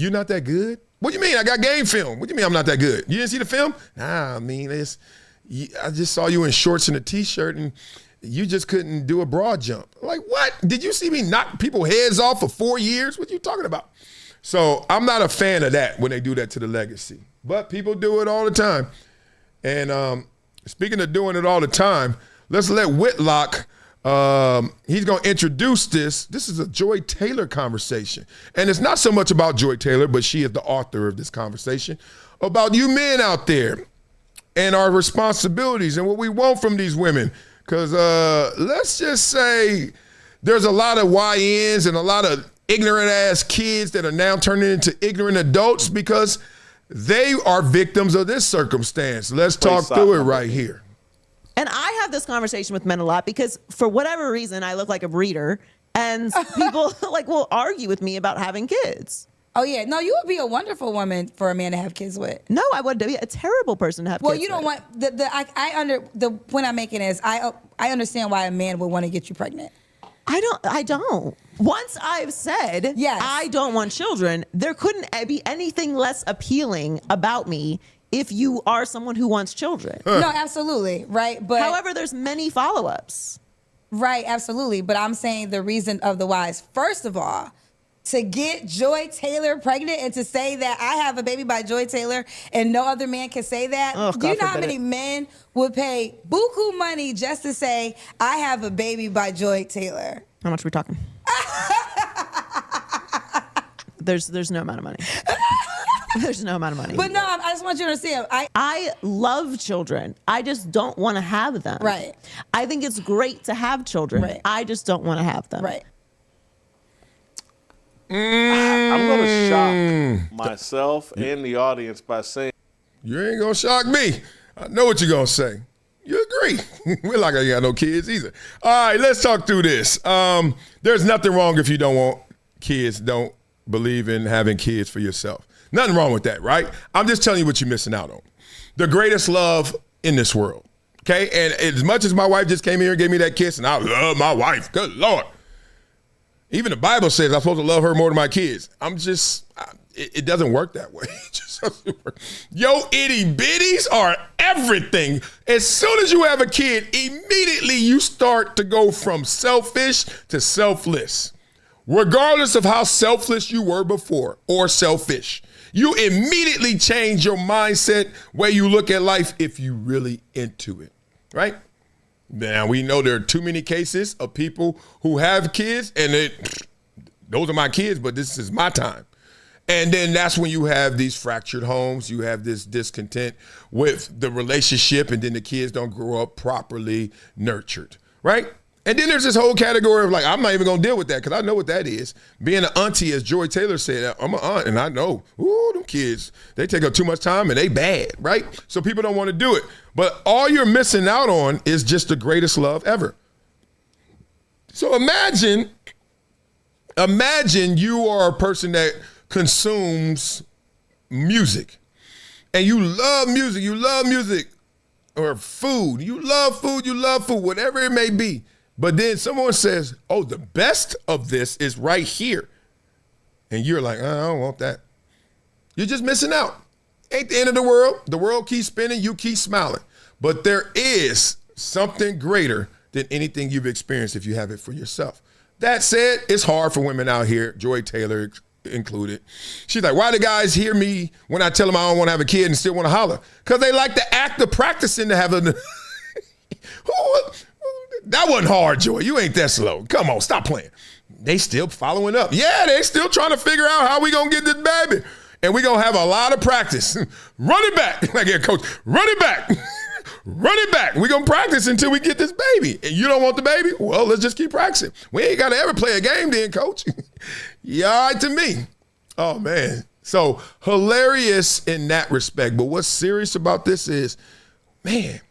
not that good? What do you mean? I got game film. What do you mean I'm not that good? You didn't see the film? Nah, I mean, I just saw you in shorts and a T-shirt and you just couldn't do a broad jump. Like, what? Did you see me knock people heads off for 4 years? What are you talking about? So I'm not a fan of that when they do that to the legacy. But people do it all the time. And speaking of doing it all the time, let's let Whitlock, he's going to introduce this. This is a Joy Taylor conversation. And it's not so much about Joy Taylor, but she is the author of this conversation, about you men out there and our responsibilities and what we want from these women. Because let's just say there's a lot of YNs and a lot of ignorant-ass kids that are now turning into ignorant adults because they are victims of this circumstance. Let's talk through it right here. And I have this conversation with men a lot because for whatever reason, I look like a breeder and people will argue with me about having kids. Oh, yeah. No, you would be a wonderful woman for a man to have kids with. No, I would be a terrible person to have kids with. Well, you don't want the point I'm making is I understand why a man would want to get you pregnant. I don't. Once I've said, yes, I don't want children, there couldn't be anything less appealing about me if you are someone who wants children. No, absolutely, right? But however, there's many follow-ups. Right, absolutely. But I'm saying the reason of the why is, first of all, to get Joy Taylor pregnant and to say that I have a baby by Joy Taylor and no other man can say that. Oh, do you God know how forbid many it. men would pay buku money just to say I have a baby by Joy Taylor? How much are we talking? There's no amount of money. There's no amount of money. But no, I just want you to understand. I love children. I just don't want to have them. Right. I think it's great to have children. Right. I just don't want to have them. Right. I'm going to shock myself and the audience by saying, You ain't going to shock me. I know what you're going to say. You agree. We're like, I ain't got no kids either. All right, let's talk through this. There's nothing wrong if you don't want kids, don't believe in having kids for yourself. Nothing wrong with that, right? I'm just telling you what you're missing out on. The greatest love in this world, okay? And as much as my wife just came here and gave me that kiss, and I love my wife, good Lord. Even the Bible says I'm supposed to love her more than my kids. It doesn't work that way. It just doesn't work. Yo, itty bitties are everything. As soon as you have a kid, immediately you start to go from selfish to selfless. Regardless of how selfless you were before or selfish, you immediately change your mindset, way you look at life if you really into it, right? Now, we know there are too many cases of people who have kids and those are my kids, but this is my time. And then that's when you have these fractured homes. You have this discontent with the relationship, and then the kids don't grow up properly nurtured, right? And then there's this whole category of like, I'm not even going to deal with that because I know what that is. Being an auntie, as Joy Taylor said, I'm an aunt and I know, them kids, they take up too much time and they bad, right? So people don't want to do it. But all you're missing out on is just the greatest love ever. So imagine you are a person that consumes music and you love music or food. You love food, whatever it may be. But then someone says, oh, the best of this is right here. And you're like, I don't want that. You're just missing out. Ain't the end of the world. The world keeps spinning, you keep smiling. But there is something greater than anything you've experienced if you have it for yourself. That said, it's hard for women out here, Joy Taylor included. She's like, why do guys hear me when I tell them I don't want to have a kid and still want to holler? Because they like the act of practicing to have a... That wasn't hard, Joy. You ain't that slow. Come on, stop playing. They still following up. Yeah, they still trying to figure out how we going to get this baby. And we going to have a lot of practice. Run it back. Like, yeah, coach, run it back. Run it back. We're going to practice until we get this baby. And you don't want the baby? Well, let's just keep practicing. We ain't got to ever play a game then, coach. You all right to me? Oh, man. So hilarious in that respect. But what's serious about this is, man,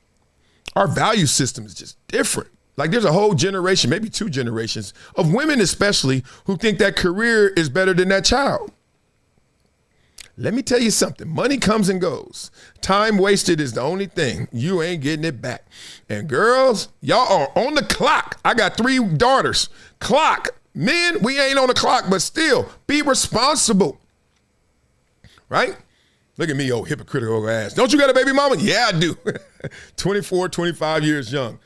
our value system is just different. Like there's a whole generation, maybe 2 generations of women especially who think that career is better than that child. Let me tell you something. Money comes and goes. Time wasted is the only thing. You ain't getting it back. And girls, y'all are on the clock. I got 3 daughters. Clock. Men, we ain't on the clock, but still be responsible. Right? Look at me, old hypocritical ass. Don't you got a baby mama? Yeah, I do. 24, 25 years young.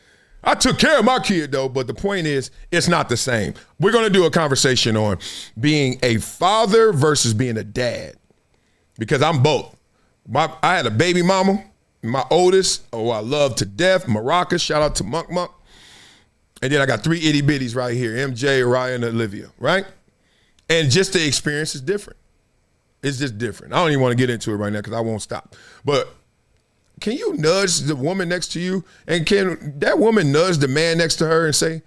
I took care of my kid, though, but the point is, it's not the same. We're going to do a conversation on being a father versus being a dad, because I'm both. I had a baby mama, my oldest, I love to death, Maraca, shout out to Monk. And then I got 3 itty bitties right here, MJ, Ryan, and Olivia, right? And just the experience is different. It's just different. I don't even want to get into it right now because I won't stop. But can you nudge the woman next to you? And can that woman nudge the man next to her and say,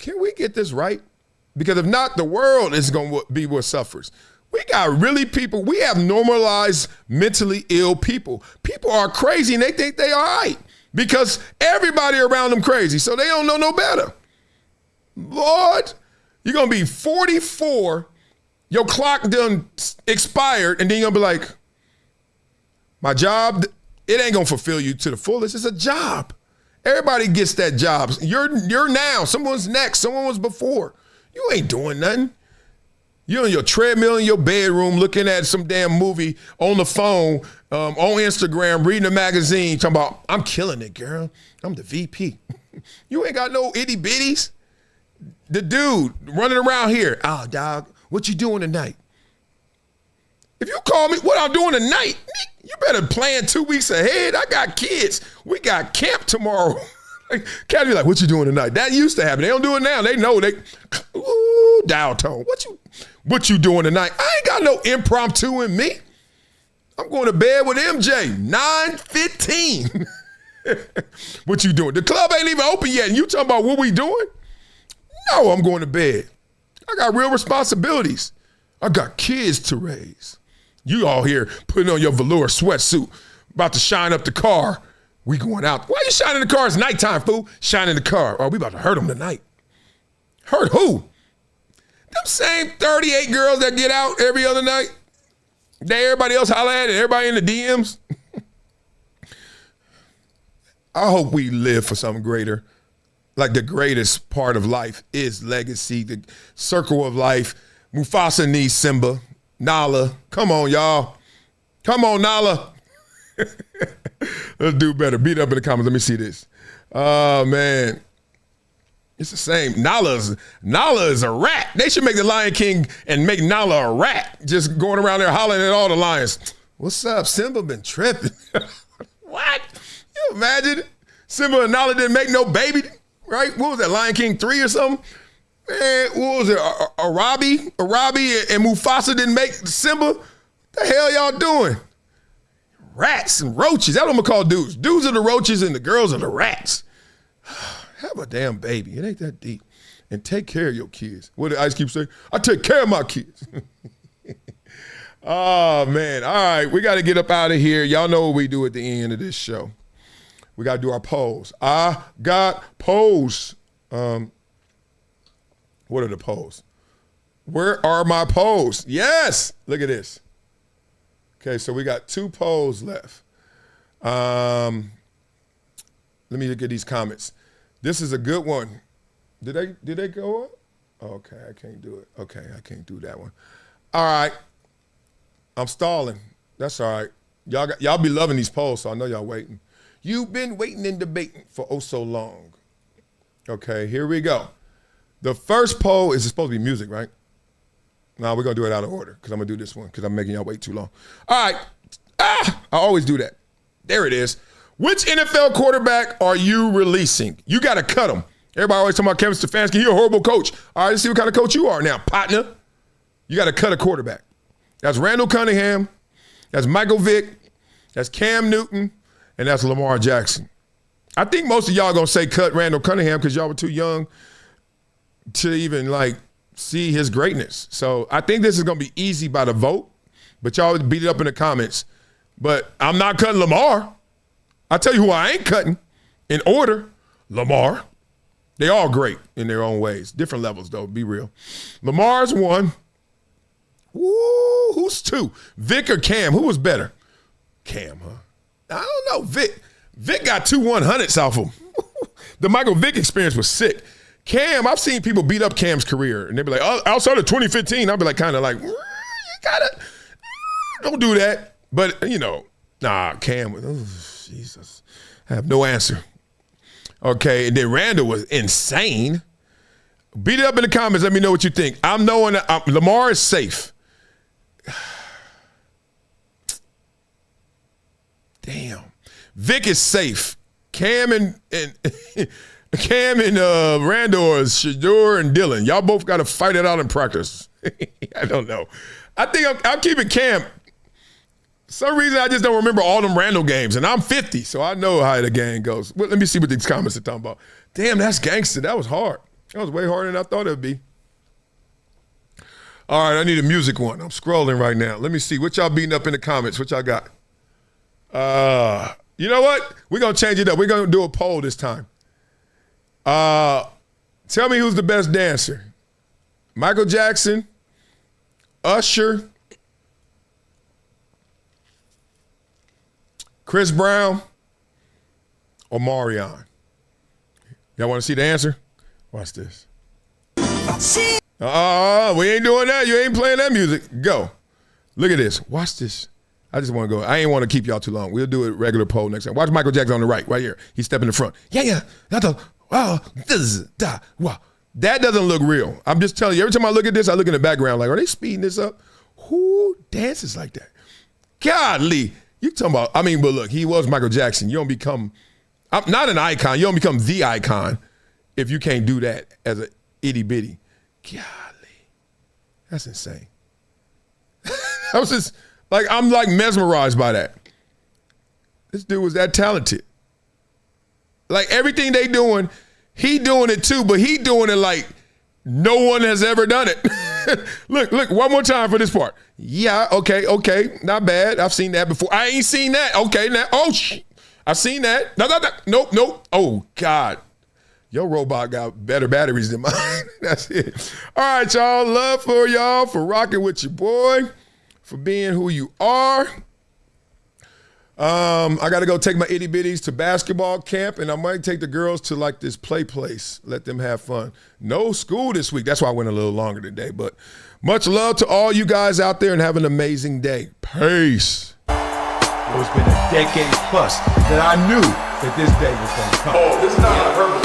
can we get this right? Because if not, the world is going to be what suffers. We got really people, we have normalized mentally ill people. People are crazy and they think they all right because everybody around them crazy, so they don't know no better. Lord, you're going to be 44, your clock done expired, and then you're going to be like, my job, it ain't going to fulfill you to the fullest. It's a job. Everybody gets that job. You're now. Someone's next. Someone was before. You ain't doing nothing. You're on your treadmill in your bedroom looking at some damn movie on the phone, on Instagram, reading a magazine, talking about, I'm killing it, girl. I'm the VP. You ain't got no itty bitties. The dude running around here, oh, dog, what you doing tonight? If you call me, what I'm doing tonight, you better plan 2 weeks ahead. I got kids. We got camp tomorrow. Cat be like, what you doing tonight? That used to happen. They don't do it now. They know dial tone. What you doing tonight? I ain't got no impromptu in me. I'm going to bed with MJ, 9:15. What you doing? The club ain't even open yet, and you talking about what we doing? No, I'm going to bed. I got real responsibilities. I got kids to raise. You all here putting on your velour sweatsuit, about to shine up the car. We going out. Why you shining the car? It's nighttime, fool. Shining the car. Oh, we about to hurt them tonight. Hurt who? Them same 38 girls that get out every other night. They everybody else holler at it. Everybody in the DMs. I hope we live for something greater. Like the greatest part of life is legacy, the circle of life. Mufasa needs Simba. Nala. Come on, y'all. Come on, Nala. Let's do better. Beat up in the comments. Let me see this. Oh, man. It's the same. Nala is a rat. They should make the Lion King and make Nala a rat. Just going around there hollering at all the lions. What's up? Simba been tripping. What? You imagine? Simba and Nala didn't make no baby, right? What was that, Lion King 3 or something? Man, what was it? Arabi and Mufasa didn't make Simba? The hell y'all doing? Rats and roaches. That's what I'm gonna call dudes. Dudes are the roaches and the girls are the rats. Have a damn baby. It ain't that deep. And take care of your kids. What did Ice Cube say? I take care of my kids. Oh, man. All right, we got to get up out of here. Y'all know what we do at the end of this show. We got to do our polls. I got polls. What are the polls? Where are my polls? Yes. Look at this. Okay, so we got 2 polls left. Let me look at these comments. This is a good one. Did they go up? Okay, I can't do it. Okay, I can't do that one. All right. I'm stalling. That's all right. Y'all be loving these polls, so I know y'all waiting. You've been waiting and debating for oh so long. Okay, here we go. The first poll is supposed to be music, right? No, we're going to do it out of order because I'm going to do this one because I'm making y'all wait too long. All right. I always do that. There it is. Which NFL quarterback are you releasing? You got to cut him. Everybody always talking about Kevin Stefanski. He's a horrible coach. All right, let's see what kind of coach you are now, partner. You got to cut a quarterback. That's Randall Cunningham. That's Michael Vick. That's Cam Newton. And that's Lamar Jackson. I think most of y'all going to say cut Randall Cunningham because y'all were too young to even, see his greatness. So I think this is going to be easy by the vote, but y'all beat it up in the comments. But I'm not cutting Lamar. I'll tell you who I ain't cutting in order. Lamar. They all great in their own ways. Different levels, though. Be real. Lamar's 1. Woo, who's 2? Vic or Cam? Who was better? Cam, huh? I don't know. Vic got 2 100s off him. The Michael Vick experience was sick. Cam, I've seen people beat up Cam's career, and they be like, outside of 2015, I'll be kind of you gotta, don't do that. But, Cam, Jesus, I have no answer. Okay, and then Randall was insane. Beat it up in the comments. Let me know what you think. I'm knowing that Lamar is safe. Damn. Vic is safe. Cam and Randall is Shadur and Dylan. Y'all both got to fight it out in practice. I don't know. I think I'm keeping Cam. For some reason, I just don't remember all them Randall games, and I'm 50, so I know how the game goes. Well, let me see what these comments are talking about. Damn, that's gangster. That was hard. That was way harder than I thought it would be. All right, I need a music one. I'm scrolling right now. Let me see. What y'all beating up in the comments? What y'all got? You know what? We're going to change it up. We're going to do a poll this time. Tell me who's the best dancer. Michael Jackson, Usher, Chris Brown, or Marion? Y'all want to see the answer? Watch this. We ain't doing that. You ain't playing that music. Go. Look at this. Watch this. I just want to go. I ain't want to keep y'all too long. We'll do a regular poll next time. Watch Michael Jackson on the right here. He's stepping in the front. Yeah. Wow. That doesn't look real. I'm just telling you, every time I look at this, I look in the background like, are they speeding this up? Who dances like that? Godly. You talking about, but look, he was Michael Jackson. You don't become, not an icon, you don't become the icon if you can't do that as a itty bitty. Golly. That's insane. I was just, I'm mesmerized by that. This dude was that talented. Everything they doing, he doing it too, but he doing it like no one has ever done it. Look, one more time for this part. Yeah, okay, not bad. I've seen that before. I ain't seen that. Okay, now, I've seen that. Nope. Oh, God. Your robot got better batteries than mine. That's it. All right, y'all. Love for y'all, for rocking with your boy, for being who you are. I got to go take my itty bitties to basketball camp, and I might take the girls to this play place, let them have fun. No school this week. That's why I went a little longer today. But much love to all you guys out there, and have an amazing day. Peace. It's been a decade plus that I knew that this day was going to come. Oh, this is not unheard of.